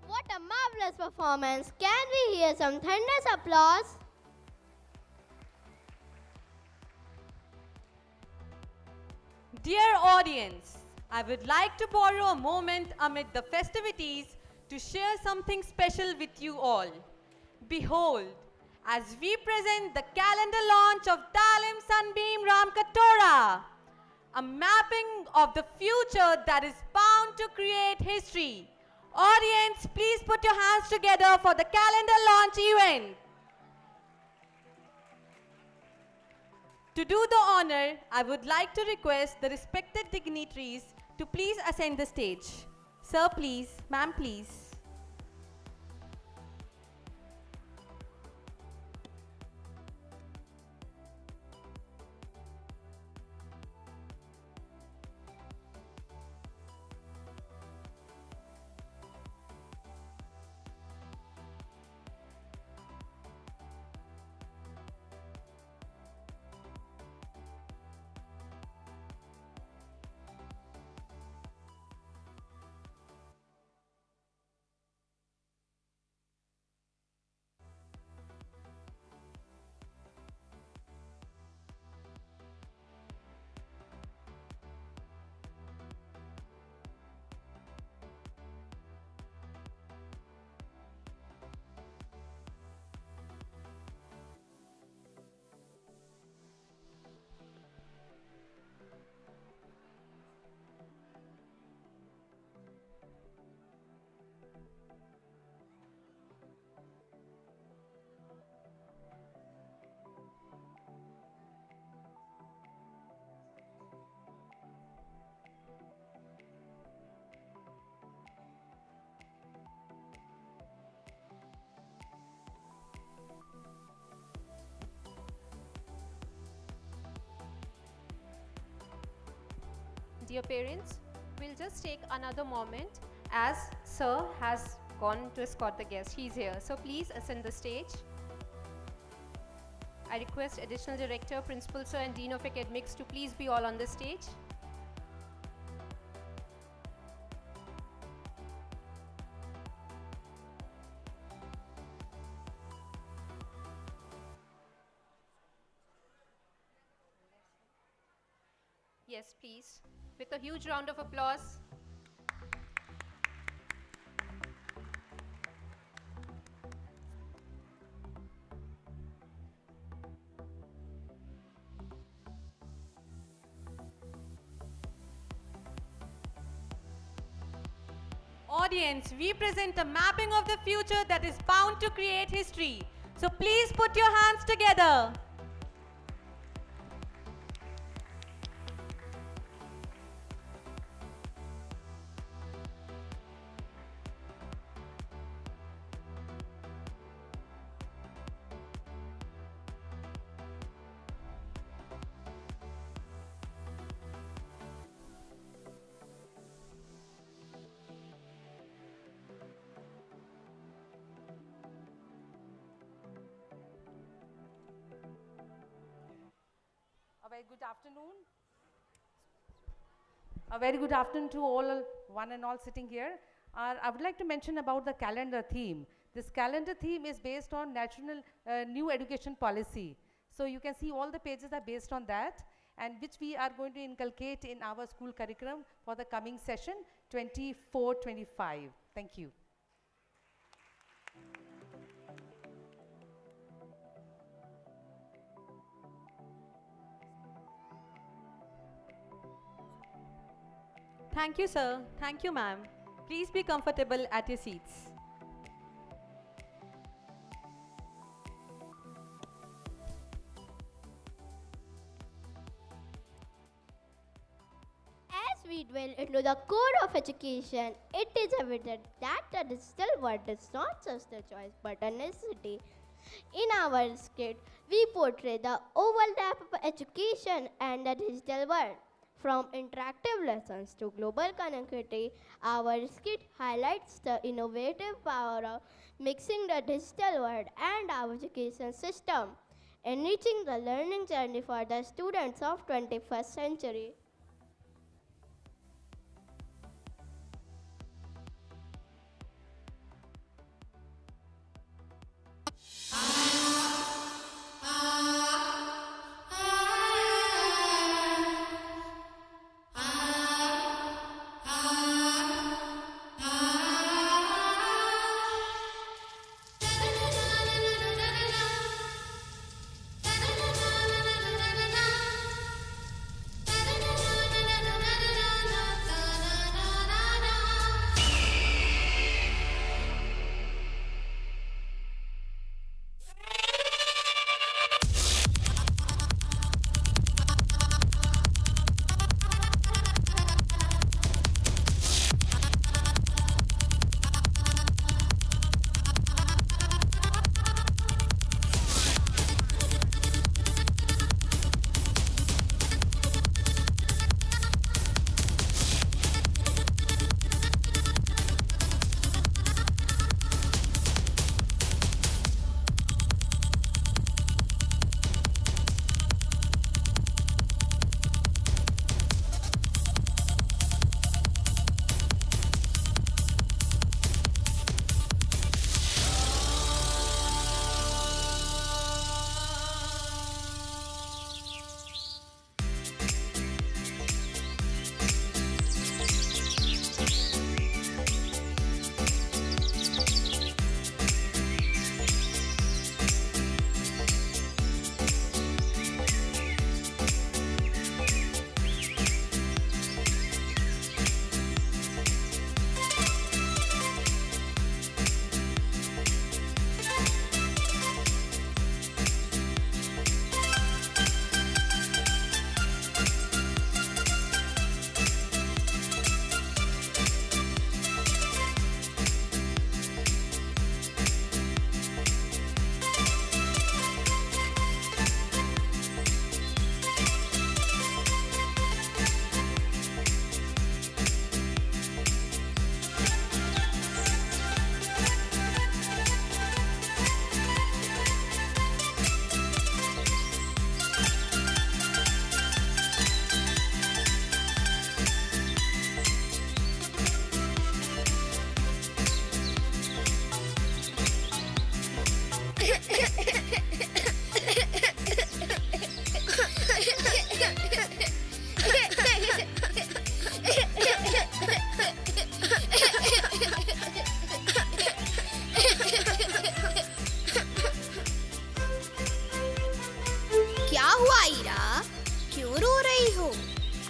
What a marvelous performance. Can we hear some thunderous applause? Dear audience, I would like to borrow a moment amid the festivities to share something special with you all. Behold, as we present the calendar launch of Dalimss Sunbeam Ramkatora, a mapping of the future that is bound to create history. Audience, please put your hands together for the calendar launch event. To do the honor, I would like to request the respected dignitaries to please ascend the stage. Sir, please. Ma'am, please. Dear parents, we'll just take another moment as Sir has gone to escort the guest. He's here. So please ascend the stage. I request Additional Director, Principal Sir and Dean of Academics to please be all on the stage. Yes, please. With a huge round of applause. Audience, we present a mapping of the future that is bound to create history. So please put your hands together. A very good afternoon. A very good afternoon to all, one and all sitting here. I would like to mention about the calendar theme. This calendar theme is based on national new education policy. So you can see all the pages are based on that, and which we are going to inculcate in our school curriculum for the coming session 24-25. Thank you. Thank you, sir. Thank you, ma'am. Please be comfortable at your seats. As we dwell into the core of education, it is evident that the digital world is not just a choice but a necessity. In our skit, we portray the overlap of education and the digital world. From interactive lessons to global connectivity, our skit highlights the innovative power of mixing the digital world and our education system, enriching the learning journey for the students of 21st century.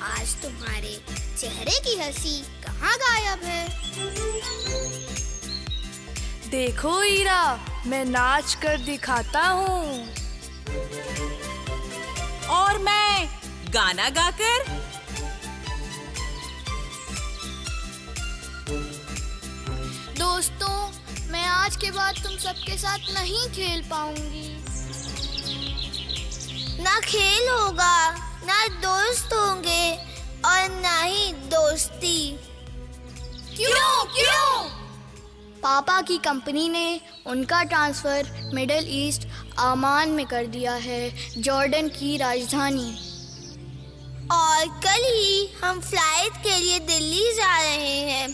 आज तुम्हारे चेहरे की हंसी कहाँ गायब है? देखो ईरा, मैं नाच कर दिखाता हूँ। और मैं गाना गाकर। दोस्तों, मैं आज के बाद तुम सबके साथ नहीं खेल पाऊंगी। ना खेल होगा, ना दोस्त होंगे और ना ही दोस्ती। क्यों? पापा की कंपनी ने उनका ट्रांसफर मिडिल ईस्ट अमान में कर दिया है, जॉर्डन की राजधानी। और कल ही हम फ्लाइट के लिए दिल्ली जा रहे हैं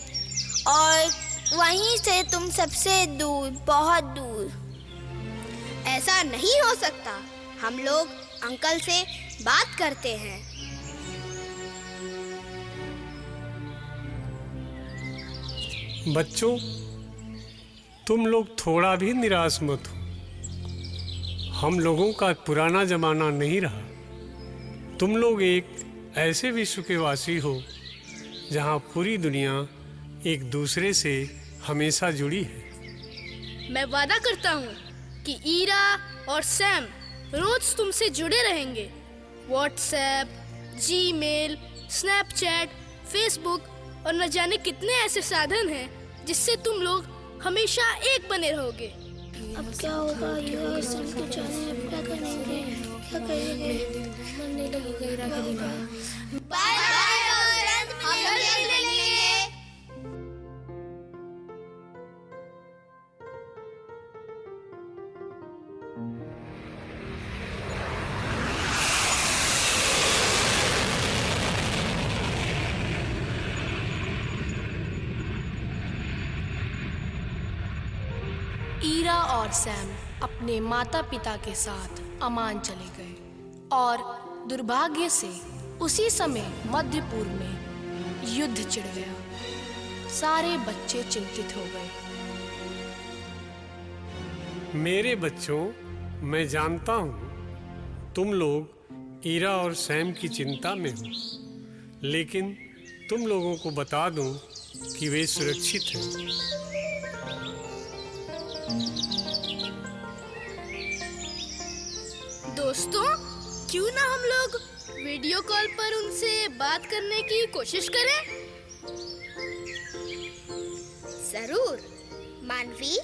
और वहीं से तुम सबसे दूर, बहुत दूर। ऐसा नहीं हो सकता। हम लोग अंकल से बात करते हैं। बच्चों, तुम लोग थोड़ा भी निराश मत हो। हम लोगों का पुराना जमाना नहीं रहा। तुम लोग एक ऐसे विश्व के वासी हो जहाँ पूरी दुनिया एक दूसरे से हमेशा जुड़ी है। मैं वादा करता हूँ कि ईरा और सैम रोज तुमसे जुड़े रहेंगे। व्हाट्सएप, जीमेल, स्नैपचैट, फेसबुक और न जाने कितने ऐसे साधन हैं जिससे तुम लोग हमेशा एक बने रहोगे। अब क्या होगा? ये सब कुछ क्या करेंगे? मन नहीं लगेगा। बाय बाय, हम जल्दी मिलेंगे। ईरा और सैम अपने माता पिता के साथ अमान चले गए और दुर्भाग्य से उसी समय मध्य पूर्व में युद्ध छिड़ गया। सारे बच्चे चिंतित हो गए। मेरे बच्चों, मैं जानता हूँ तुम लोग ईरा और सैम की चिंता में हो, लेकिन तुम लोगों को बता दूं कि वे सुरक्षित हैं। दोस्तों, क्यों ना हम लोग वीडियो कॉल पर उनसे बात करने की कोशिश करें? जरूर। मानवी,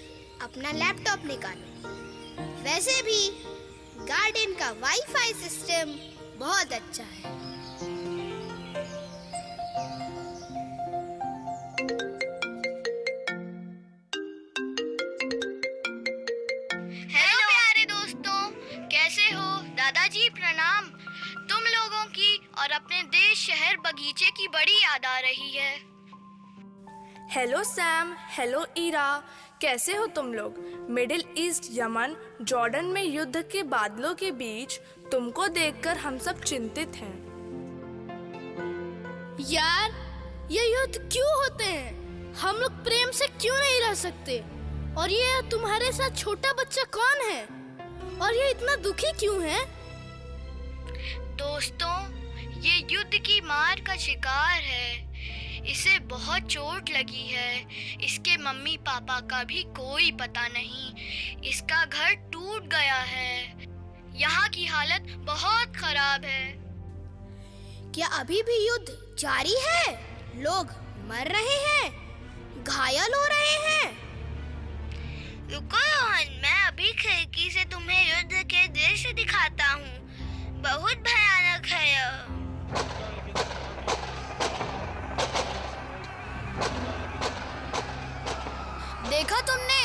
अपना लैपटॉप निकालो। वैसे भी गार्डन का वाईफाई सिस्टम बहुत अच्छा है। हेलो प्यारे दोस्तों, कैसे हो? दादाजी प्रणाम। तुम लोगों की और अपने देश, शहर, बगीचे की बड़ी याद आ रही है। हेलो सैम, हेलो ईरा, कैसे हो तुम लोग? मिडिल ईस्ट, यमन, जॉर्डन में युद्ध के बादलों के बीच तुमको देखकर हम सब चिंतित हैं। यार, ये युद्ध क्यों होते हैं? हम लोग प्रेम से क्यों नहीं रह सकते? और ये तुम्हारे साथ छोटा बच्चा कौन है? और ये इतना दुखी क्यों है? दोस्तों, ये युद्ध की मार का शिकार है। इसे बहुत चोट लगी है। इसके मम्मी पापा का भी कोई पता नहीं। इसका घर टूट गया है। यहाँ की हालत बहुत खराब है। क्या अभी भी युद्ध जारी है? लोग मर रहे हैं, घायल हो रहे हैं। रुको रोहन, मैं अभी खिड़की से तुम्हें युद्ध के दृश्य दिखाता हूँ। बहुत भयानक है यह। देखा तुमने?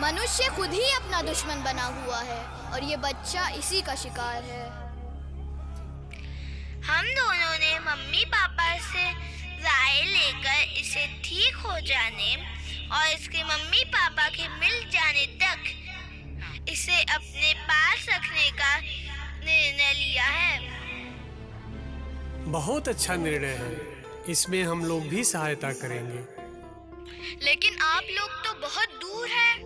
मनुष्य खुद ही अपना दुश्मन बना हुआ है और ये बच्चा इसी का शिकार है। हम दोनों ने मम्मी पापा से राय लेकर इसे ठीक हो जाने और इसके मम्मी पापा के मिल जाने तक इसे अपने पास रखने का निर्णय लिया है। बहुत अच्छा निर्णय है। इसमें हम लोग भी सहायता करेंगे। लेकिन आप लोग तो बहुत दूर हैं।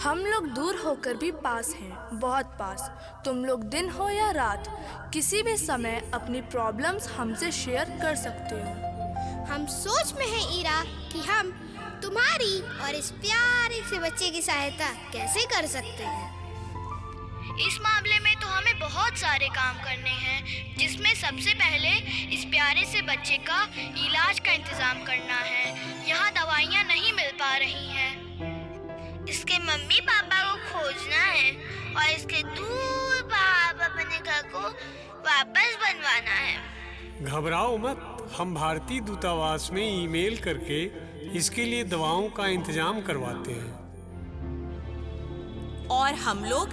हम लोग दूर होकर भी पास हैं, बहुत पास। तुम लोग दिन हो या रात, किसी भी समय अपनी प्रॉब्लम्स हमसे शेयर कर सकते हो। हम सोच में हैं ईरा कि हम तुम्हारी और इस प्यारे से बच्चे की सहायता कैसे कर सकते हैं। इस मामले में तो हमें बहुत सारे काम करने हैं, जिसमें सबसे पहले इस प्यारे से बच्चे का इलाज का इंतजाम करना है। यहाँ दवाइयाँ नहीं मिल पा रही हैं। इसके मम्मी पापा को खोजना है और इसके दूर बाहर अपने घर को वापस बनवाना है। घबराओ मत, हम भारतीय दूतावास में ईमेल करके इसके लिए दवाओं का इंतजाम करवाते हैं। और हम लोग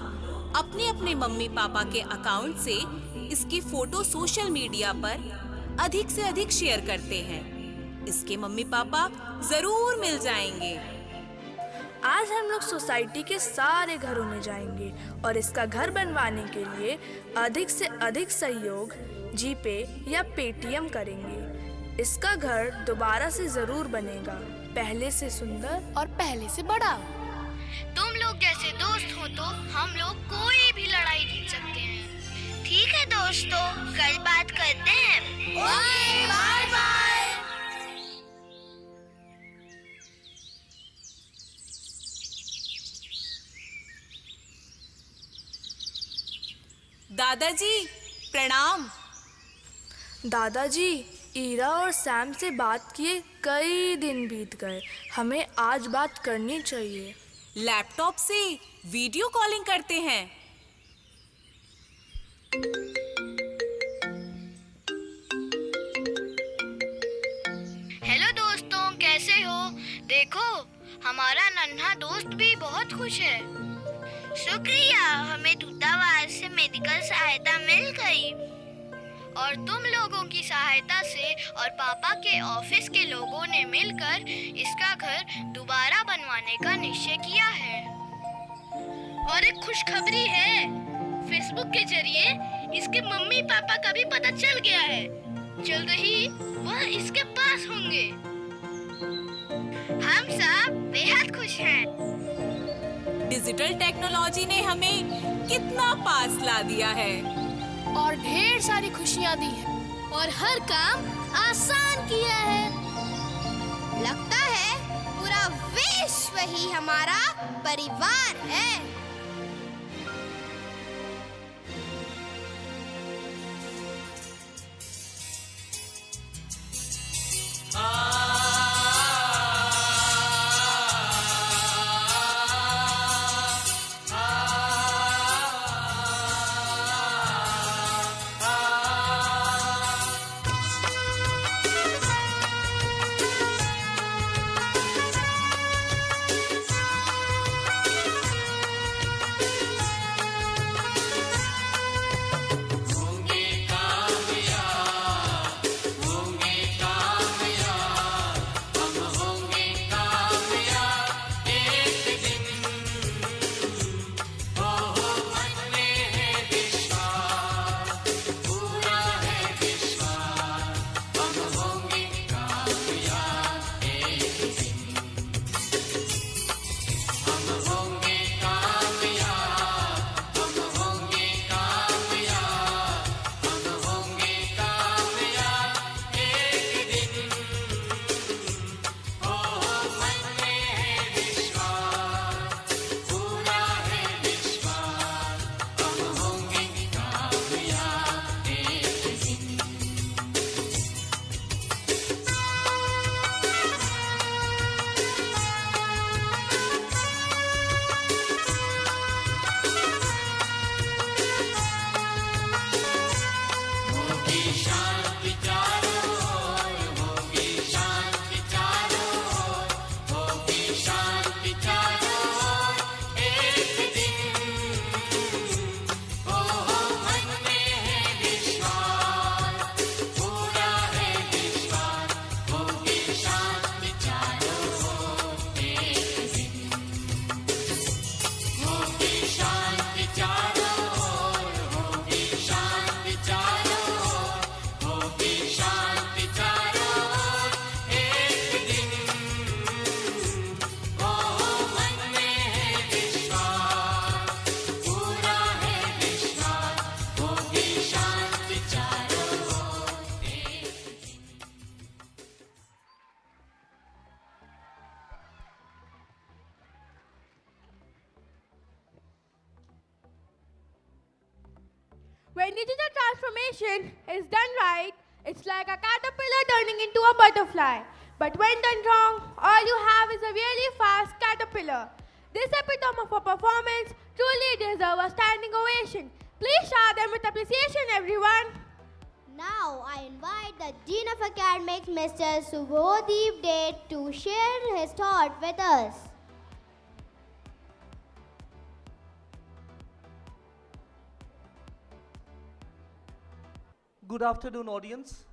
अपने अपने मम्मी पापा के अकाउंट से इसकी फोटो सोशल मीडिया पर अधिक से अधिक शेयर करते हैं। इसके मम्मी पापा जरूर मिल जाएंगे। आज हम लोग सोसाइटी के सारे घरों में जाएंगे और इसका घर बनवाने के लिए अधिक से अधिक सहयोग जीपे या पेटीएम करेंगे। इसका घर दोबारा से जरूर बनेगा, पहले से सुंदर और पहले से बड़ा। तुम लोग जैसे दोस्त हो तो हम लोग कोई भी लड़ाई जीत सकते हैं। ठीक है दोस्तों, कल बात करते हैं। Bye bye. दादाजी प्रणाम। दादाजी, ईरा और सैम से बात किए कई दिन बीत गए, हमें आज बात करनी चाहिए। लैपटॉप से वीडियो कॉलिंग करते हैं। हेलो दोस्तों, कैसे हो? देखो, हमारा नन्हा दोस्त भी बहुत खुश है। शुक्रिया, हमें दूतावास से मेडिकल सहायता मिल गई और तुम लोगों की सहायता से और पापा के ऑफिस के लोगों ने मिलकर इसका घर दोबारा बनवाने का निश्चय किया है। और एक खुशखबरी है, फेसबुक के जरिए इसके मम्मी पापा का भी पता चल गया है। जल्द ही वह इसके पास होंगे। हम सब बेहद खुश हैं। डिजिटल टेक्नोलॉजी ने हमें कितना पास ला दिया है और ढेर सारी खुशियाँ दी हैं और हर काम आसान किया है। लगता है पूरा विश्व ही हमारा परिवार है। When digital transformation is done right, it's like a caterpillar turning into a butterfly. But when done wrong, all you have is a really fast caterpillar. This epitome of a performance truly deserves a standing ovation. Please shower them with appreciation, everyone. Now I invite the Dean of Academics, Mr. Subhodip Date, to share his thought with us. Good afternoon, audience.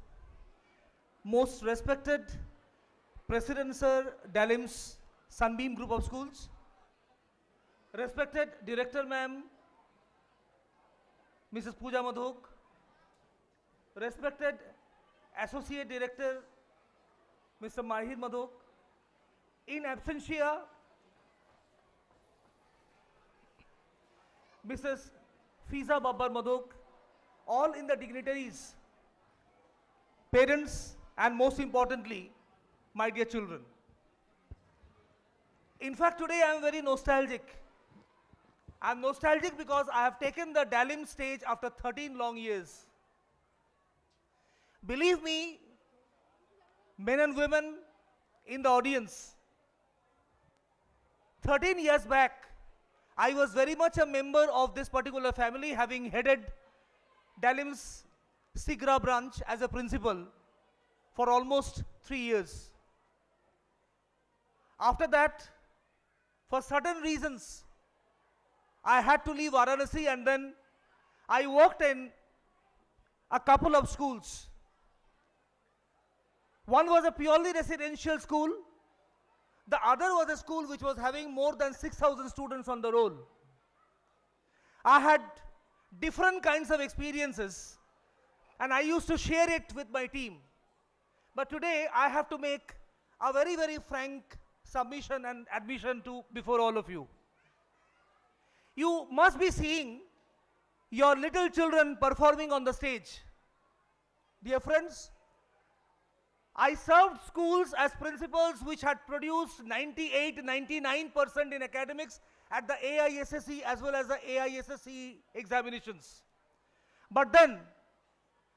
Most respected President Sir, Dalimss Sunbeam Group of Schools, respected Director Ma'am, Mrs. Pooja Madhok, respected Associate Director, Mr. Mahir Madhok, in absentia, Mrs. Fiza Babbar Madhok, all in the dignitaries, parents, and most importantly, my dear children. In fact, today I am very nostalgic. I am nostalgic because I have taken the Dalimss stage after 13 long years. Believe me, men and women in the audience, 13 years back, I was very much a member of this particular family, having headed Dalimss Sigra branch as a principal for almost 3 years. After that, for certain reasons, I had to leave Varanasi, and then I worked in a couple of schools. One was a purely residential school. The other was a school which was having more than 6,000 students on the roll. I had different kinds of experiences, and I used to share it with my team. But today I have to make a very, very frank submission and admission to before all of you. You must be seeing your little children performing on the stage. Dear friends, I served schools as principals which had produced 98-99% in academics at the AISSE as well as the AISSE examinations. But then,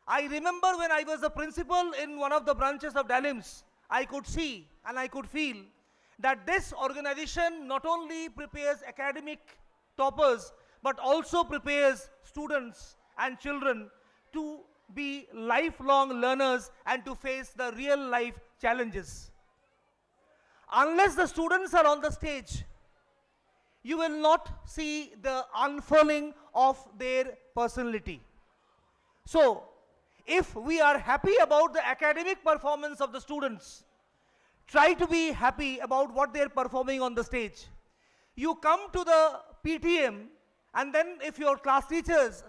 I remember when I was a principal in one of the branches of Dalimss, I could see and I could feel that this organization not only prepares academic toppers, but also prepares students and children to be lifelong learners and to face the real life challenges. Unless the students are on the stage, you will not see the unfurling of their personality. So, if we are happy about the academic performance of the students, try to be happy about what they are performing on the stage. You come to the PTM, and then if your class teachers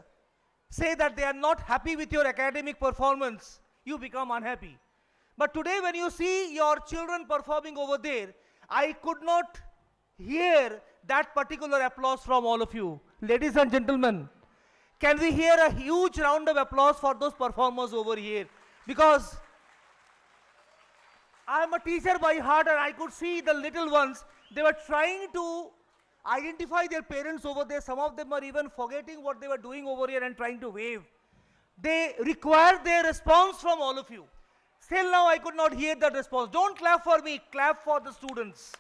say that they are not happy with your academic performance, you become unhappy. But today when you see your children performing over there, I could not hear that particular applause from all of you. Ladies and gentlemen, can we hear a huge round of applause for those performers over here? Because I am a teacher by heart, and I could see the little ones, they were trying to identify their parents over there. Some of them are even forgetting what they were doing over here and trying to wave. They required their response from all of you. Still now I could not hear that response. Don't clap for me, clap for the students.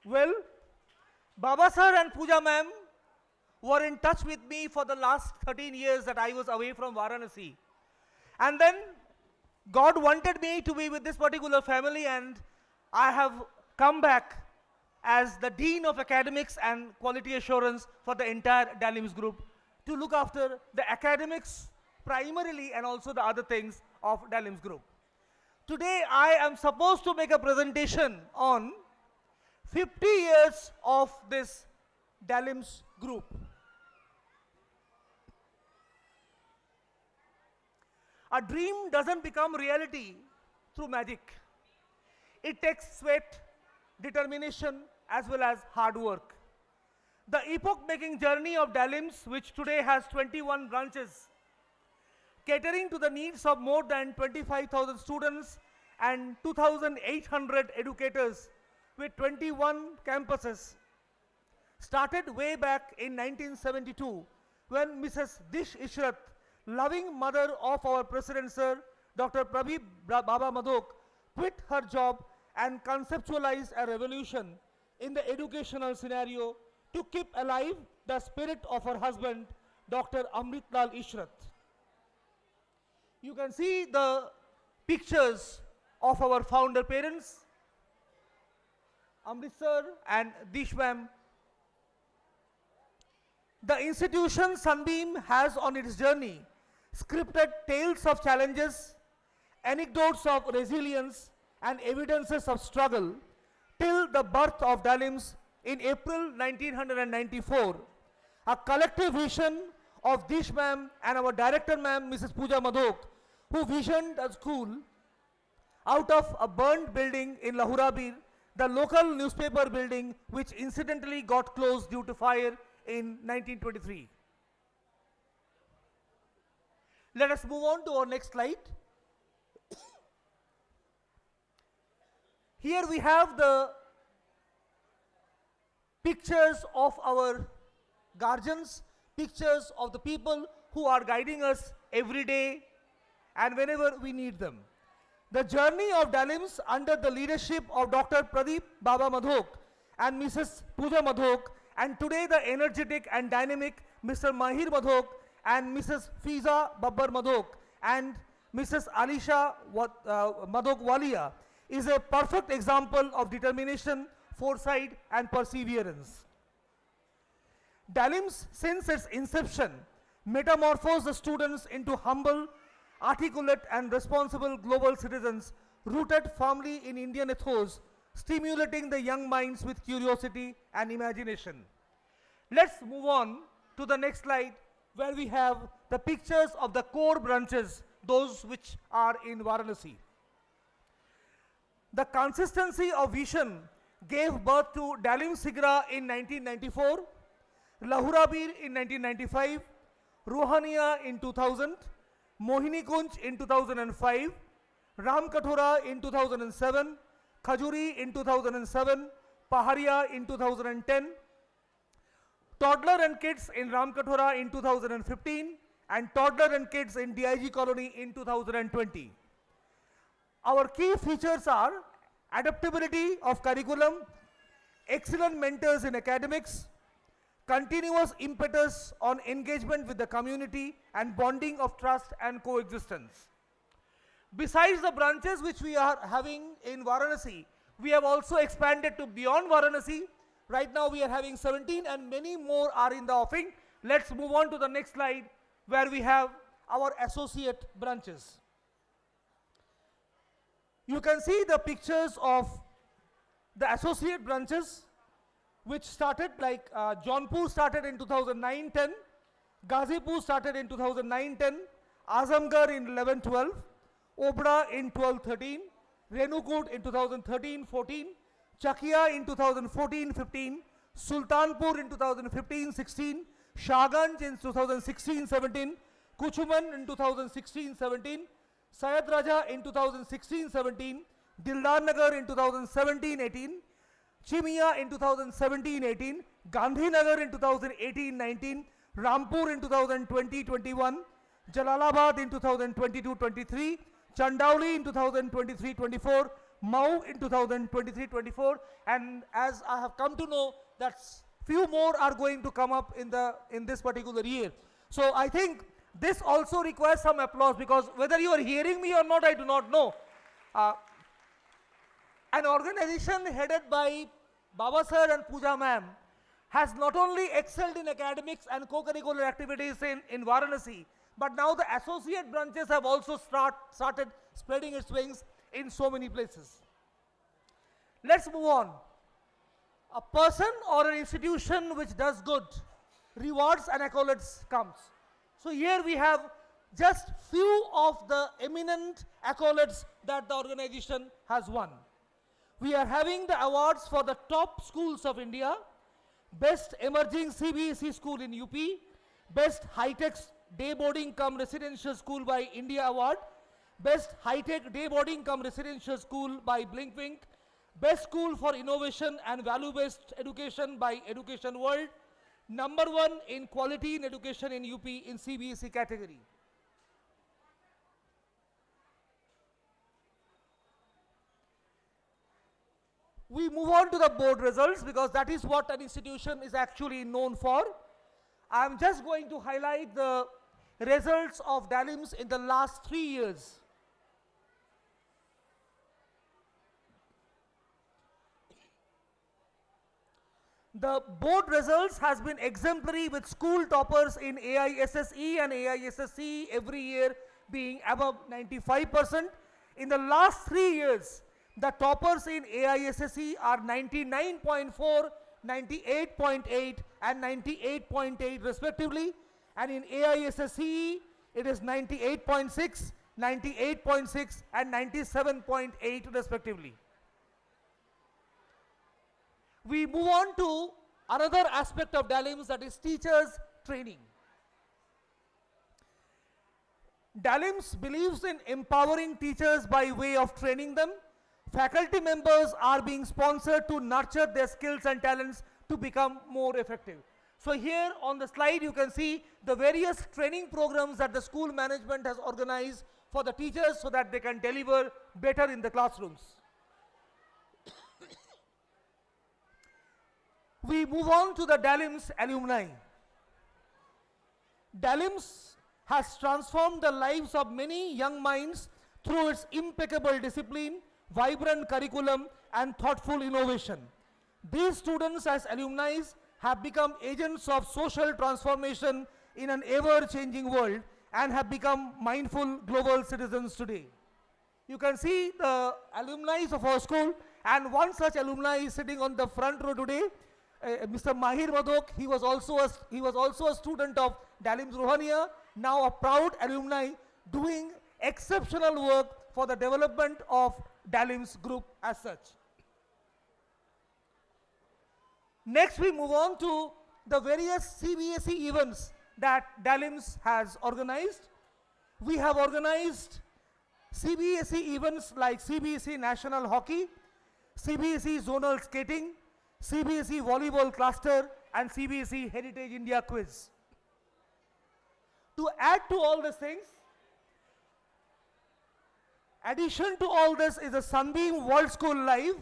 Well, Baba sir and Pooja ma'am were in touch with me for the last 13 years that I was away from Varanasi. And then God wanted me to be with this particular family, and I have come back as the Dean of Academics and Quality Assurance for the entire Dalimss group to look after the academics primarily and also the other things of Dalimss group. Today I am supposed to make a presentation on 50 years of this Dalimss group. A dream doesn't become reality through magic. It takes sweat, determination, as well as hard work. The epoch-making journey of Dalimss, which today has 21 branches, catering to the needs of more than 25,000 students and 2,800 educators with 21 campuses, started way back in 1972 when Mrs. Dish Ishrat, loving mother of our President Sir, Dr. Prabhi Baba Madhok, quit her job and conceptualized a revolution in the educational scenario to keep alive the spirit of her husband, Dr. Amritlal Ishrat. You can see the pictures of our founder parents, Amrit sir and Dish ma'am. The institution Sunbeam has on its journey scripted tales of challenges, anecdotes of resilience, and evidences of struggle till the birth of Dalimss in April 1994. A collective vision of Dish ma'am and our director ma'am, Mrs. Pooja Madhok, who visioned a school out of a burned building in Lahurabir, the local newspaper building which incidentally got closed due to fire in 1923. Let us move on to our next slide. Here we have the pictures of our guardians, pictures of the people who are guiding us every day and whenever we need them. The journey of Dalimss under the leadership of Dr. Pradeep Baba Madhok and Mrs. Pooja Madhok, and today the energetic and dynamic Mr. Mahir Madhok and Mrs. Fiza Babbar Madhok and Mrs. Alisha Madhok Walia, is a perfect example of determination, foresight, and perseverance. Dalimss, since its inception, metamorphosed the students into humble, articulate, and responsible global citizens rooted firmly in Indian ethos, stimulating the young minds with curiosity and imagination. Let's move on to the next slide, where we have the pictures of the core branches, those which are in Varanasi. The consistency of vision gave birth to Dalimss Sigra in 1994, Lahurabir in 1995, Rohania in 2000, Mohini Kunj in 2005, Ramkatora in 2007, Khajuri in 2007, Paharia in 2010, Toddler and Kids in Ramkatora in 2015, and Toddler and Kids in DIG Colony in 2020. Our key features are adaptability of curriculum, excellent mentors in academics, continuous impetus on engagement with the community, and bonding of trust and coexistence. Besides the branches which we are having in Varanasi, we have also expanded to beyond Varanasi. Right now we are having 17 and many more are in the offing. Let's move on to the next slide, where we have our associate branches. You can see the pictures of the associate branches which started, like Jaunpur started in 2009-10, Ghazipur started in 2009-10, Azamgarh in 11-12, Obra in 12-13, Renukut in 2013-14, Chakia in 2014-15, Sultanpur in 2015-16, Shahganj in 2016-17, Kuchuman in 2016-17, Sayed Raja in 2016-17, Dildar Nagar in 2017-18, Chimia in 2017-18, Gandhinagar in 2018-19, Rampur in 2020-21, Jalalabad in 2022-23, Chandauli in 2023-24, Mau in 2023-24, and as I have come to know that few more are going to come up in this particular year. So I think this also requires some applause, because whether you are hearing me or not, I do not know. An organization headed by Baba sir and Pooja ma'am has not only excelled in academics and co-curricular activities in Varanasi, but now the associate branches have also started spreading its wings in so many places. Let's move on. A person or an institution which does good, rewards and accolades comes. So here we have just few of the eminent accolades that the organization has won. We are having the awards for the top schools of India, Best Emerging CBSE School in UP, Best High-Tech Day Boarding cum Residential School by India Award, Best High-Tech Day Boarding cum Residential School by Blinkwink, Best School for Innovation and Value-Based Education by Education World. Number 1 in quality in education in UP in CBSE category. We move on to the board results because that is what an institution is actually known for. I am just going to highlight the results of Dalimss in the last 3 years. The board results has been exemplary with school toppers in AISSE and AISSC every year being above 95%. In the last 3 years, the toppers in AISSE are 99.4, 98.8 and 98.8 respectively. And in AISSE, it is 98.6, 98.6 and 97.8 respectively. We move on to another aspect of Dalimss, that is teachers training. Dalimss believes in empowering teachers by way of training them. Faculty members are being sponsored to nurture their skills and talents to become more effective. So here on the slide you can see the various training programs that the school management has organized for the teachers so that they can deliver better in the classrooms. We move on to the Dalimss alumni. Dalimss has transformed the lives of many young minds through its impeccable discipline, vibrant curriculum and thoughtful innovation. These students as alumni have become agents of social transformation in an ever-changing world and have become mindful global citizens today. You can see the alumni of our school, and one such alumni is sitting on the front row today. Mr. Mahir Madhok, he was also a student of Dalimss Rohania, now a proud alumni doing exceptional work for the development of Dalimss group as such. Next we move on to the various CBSE events that Dalimss has organized. We have organized CBSE events like CBSE National Hockey, CBSE Zonal Skating, CBSE Volleyball Cluster and CBSE Heritage India Quiz. To add to all these things, addition to all this is a Sunbeam World School Live,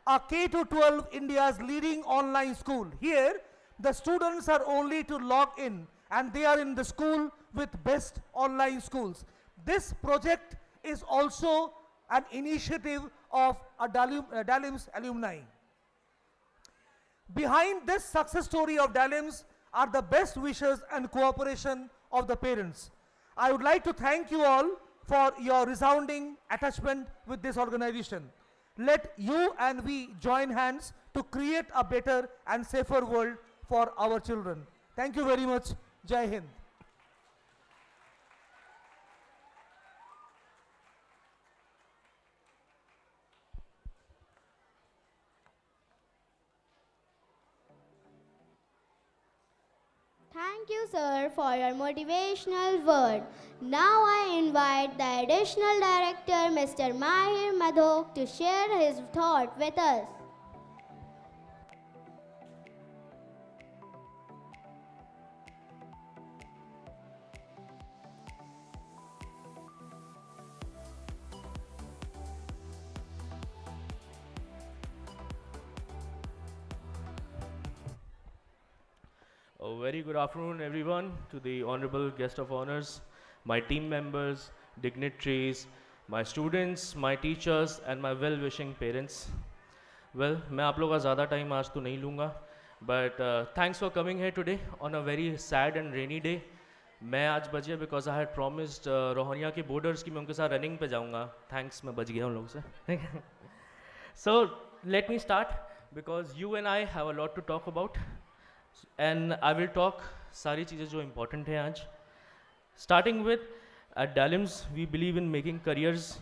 a K-12 India's leading online school. Here, the students are only to log in and they are in the school with best online schools. This project is also an initiative of a Dalimss alumni. Behind this success story of Dalimss are the best wishes and cooperation of the parents. I would like to thank you all for your resounding attachment with this organization. Let you and we join hands to create a better and safer world for our children. Thank you very much. Jai Hind. Thank you, sir, for your motivational word. Now I invite the additional director, Mr. Mahir Madhok, to share his thought with us. A very good afternoon, everyone, to the honorable guest of honors, my team members, dignitaries, my students, my teachers, and my well-wishing parents. Well, मैं आप लोगों का ज़्यादा time आज तो नहीं लूँगा, but thanks for coming here today on a very sad and rainy day. मैं आज बच गया because I had promised Rohania के borders कि मैं उनके साथ running पे जाऊँगा. Thanks, मैं बच गया उन लोगों से. So let me start because you and I have a lot to talk about. And I will talk सारी चीज़ें जो important हैं आज. Starting with, at Dalimss, we believe in making careers,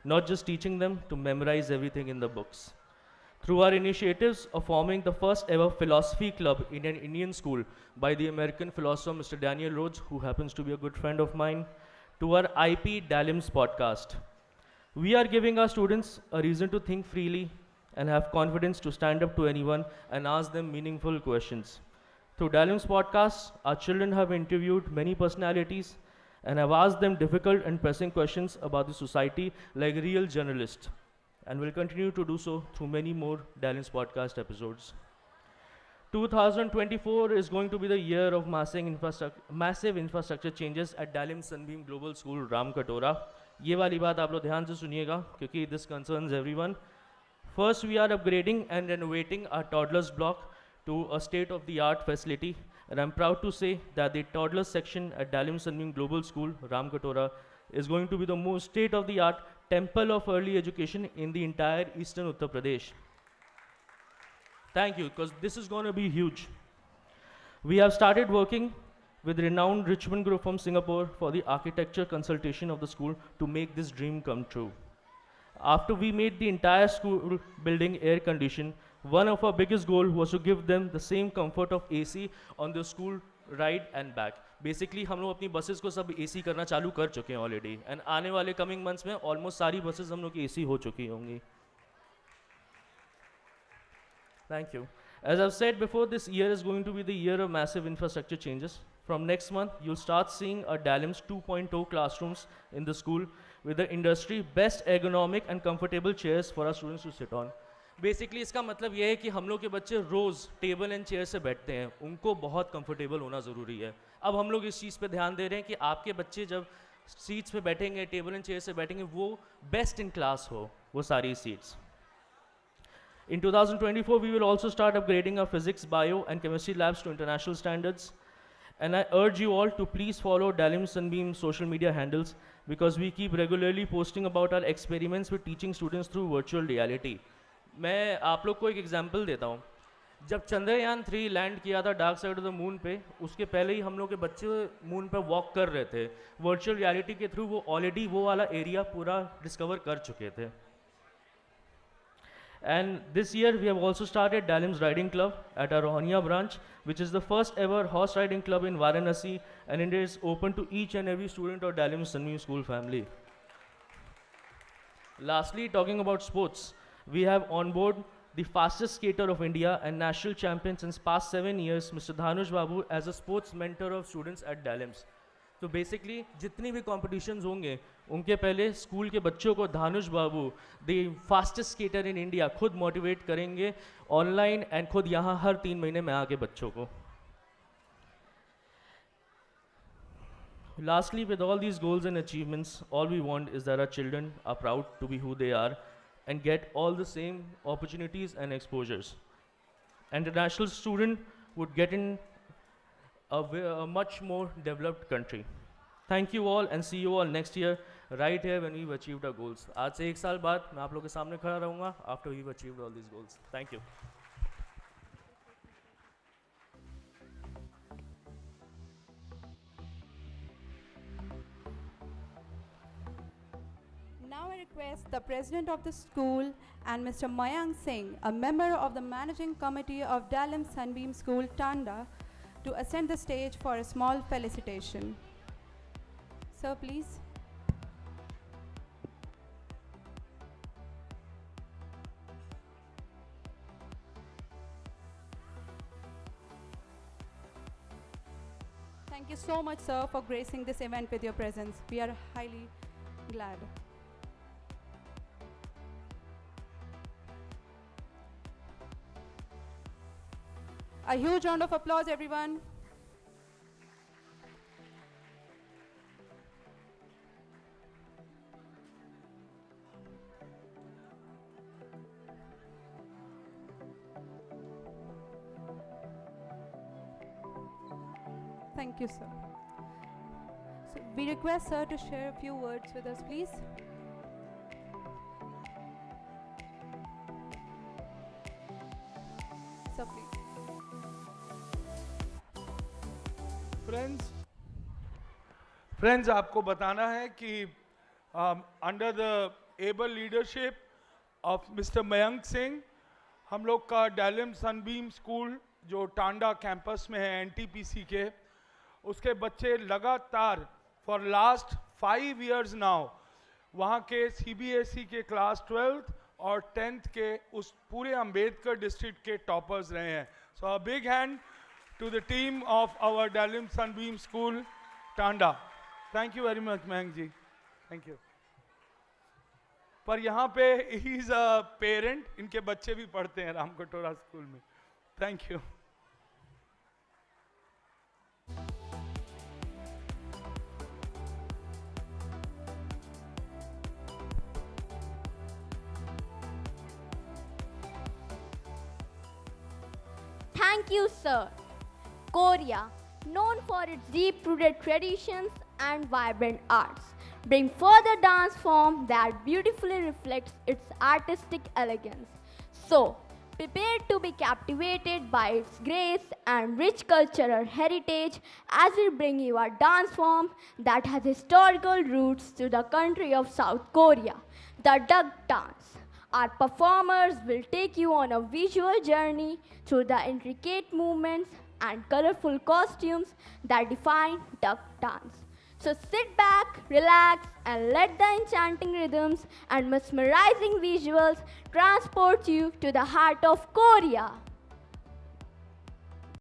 not just teaching them to memorize everything in the books. Through our initiatives of forming the first ever philosophy club in an Indian school by the American philosopher Mr. Daniel Rhodes, who happens to be a good friend of mine, to our IP Dalimss podcast. We are giving our students a reason to think freely, and have confidence to stand up to anyone and ask them meaningful questions. Through Dalimss podcasts, our children have interviewed many personalities and have asked them difficult and pressing questions about the society like real journalists, and will continue to do so through many more Dalimss podcast episodes. 2024 is going to be the year of massive infrastructure changes at Dalimss Sunbeam Global School, Ramkatora. ये वाली बात आप लोग ध्यान से सुनिएगा क्योंकि this concerns everyone. First, we are upgrading and renovating our toddlers block to a state-of-the-art facility, and I'm proud to say that the toddlers section at Dalimss Sunbeam Global School, Ramkatora, is going to be the most state-of-the-art temple of early education in the entire eastern Uttar Pradesh. Thank you, because this is going to be huge. We have started working with renowned Richmond Group from Singapore for the architecture consultation of the school to make this dream come true. After we made the entire school building air conditioned, one of our biggest goals was to give them the same comfort of AC on the school ride and back. Basically, हम लोग अपनी buses को सब AC करना चालू कर चुके हैं already, and आने वाले coming months में almost सारी buses हम लोग की AC हो चुकी होंगी. Thank you. As I've said before, this year is going to be the year of massive infrastructure changes. From next month, you'll start seeing our Dalimss 2.0 classrooms in the school with the industry best ergonomic and comfortable chairs for our students to sit on. Basically, इसका मतलब ये है कि हम लोग के बच्चे रोज़ table and chair से बैठते हैं, उनको बहुत कंफर्टेबल होना ज़रूरी है. अब हम लोग इस चीज़ पे ध्यान दे रहे हैं कि आपके बच्चे जब सीट्स पे बैठेंगे, टेबल एंड चेयर से बैठेंगे, वो बेस्ट इन क्लास हो, वो सारी seats. In 2024, we will also start upgrading our physics, bio, and chemistry labs to international standards. And I urge you all to please follow Dalimss Sunbeam social media handles because we keep regularly posting about our experiments with teaching students through virtual reality. मैं आप लोग को एक example देता हूँ. जब Chandrayaan 3 land किया था dark side of the moon पे, उसके पहले ही हम लोग के बच्चे मून पे वॉक कर रहे थे. वर्चुअल रियलिटी के थ्रू वो ऑलरेडी वो वाला एरिया पूरा डिस्कवर कर चुके थे. And this year we have also started Dalimss Riding Club at our Rohania branch, which is the first ever horse riding club in Varanasi, and it is open to each and every student of Dalimss Sunbeam School family. Lastly, talking about sports, we have on board the fastest skater of India and national champion since past 7 years, Mr. Dhanush Babu, as a sports mentor of students at Dalimss. तो basically जितनी भी competitions होंगे उनके पहले school के बच्चों को Dhanush Babu the fastest skater in India खुद मोटिवेट करेंगे ऑनलाइन एंड खुद यहाँ हर 3 महीने में आके बच्चों को. Lastly, with all these goals and achievements, all we want is that our children are proud to be who they are and get all the same opportunities and exposures. And the national student would get in a much more developed country. Thank you all and see you all next year right here when we've achieved our goals. आज से 1 साल बाद मैं आप लोगों के सामने खड़ा रहूँगा after we've achieved all these goals. Thank you. Now I request the president of the school and Mr. Mayank Singh, a member of the managing committee of Dalimss Sunbeam School, Tanda, to ascend the stage for a small felicitation. Sir, please. Thank you so much, sir, for gracing this event with your presence. We are highly glad. A huge round of applause, everyone. Thank you, sir. So we request sir to share a few words with us, please. Sir, please. Friends आपको बताना है कि under the able leadership of mister Mayank Singh हम लोग का Dalimss Sunbeam school जो Tanda campus में है एनटीपीसी के उसके बच्चे लगातार फॉर लास्ट 5 years नाउ वहाँ के सीबीएसई के क्लास 12th और 10th के उस पूरे अंबेडकर डिस्ट्रिक्ट के टॉपर्स रहे हैं. So a big hand to the team of our Dalimss Sunbeam School, Tanda. Thank you very much, Mayank ji. Thank you. पर यहाँ पे he is a parent, इनके बच्चे भी पढ़ते हैं रामकटोरा स्कूल में. Thank you. Thank you, sir. Korea, known for its deep-rooted traditions and vibrant arts, bring further dance form that beautifully reflects its artistic elegance. So, prepare to be captivated by its grace and rich cultural heritage as we bring you a dance form that has historical roots to the country of South Korea, the duck dance. Our performers will take you on a visual journey through the intricate movements and colorful costumes that define duck dance. So sit back, relax, and let the enchanting rhythms and mesmerizing visuals transport you to the heart of Korea.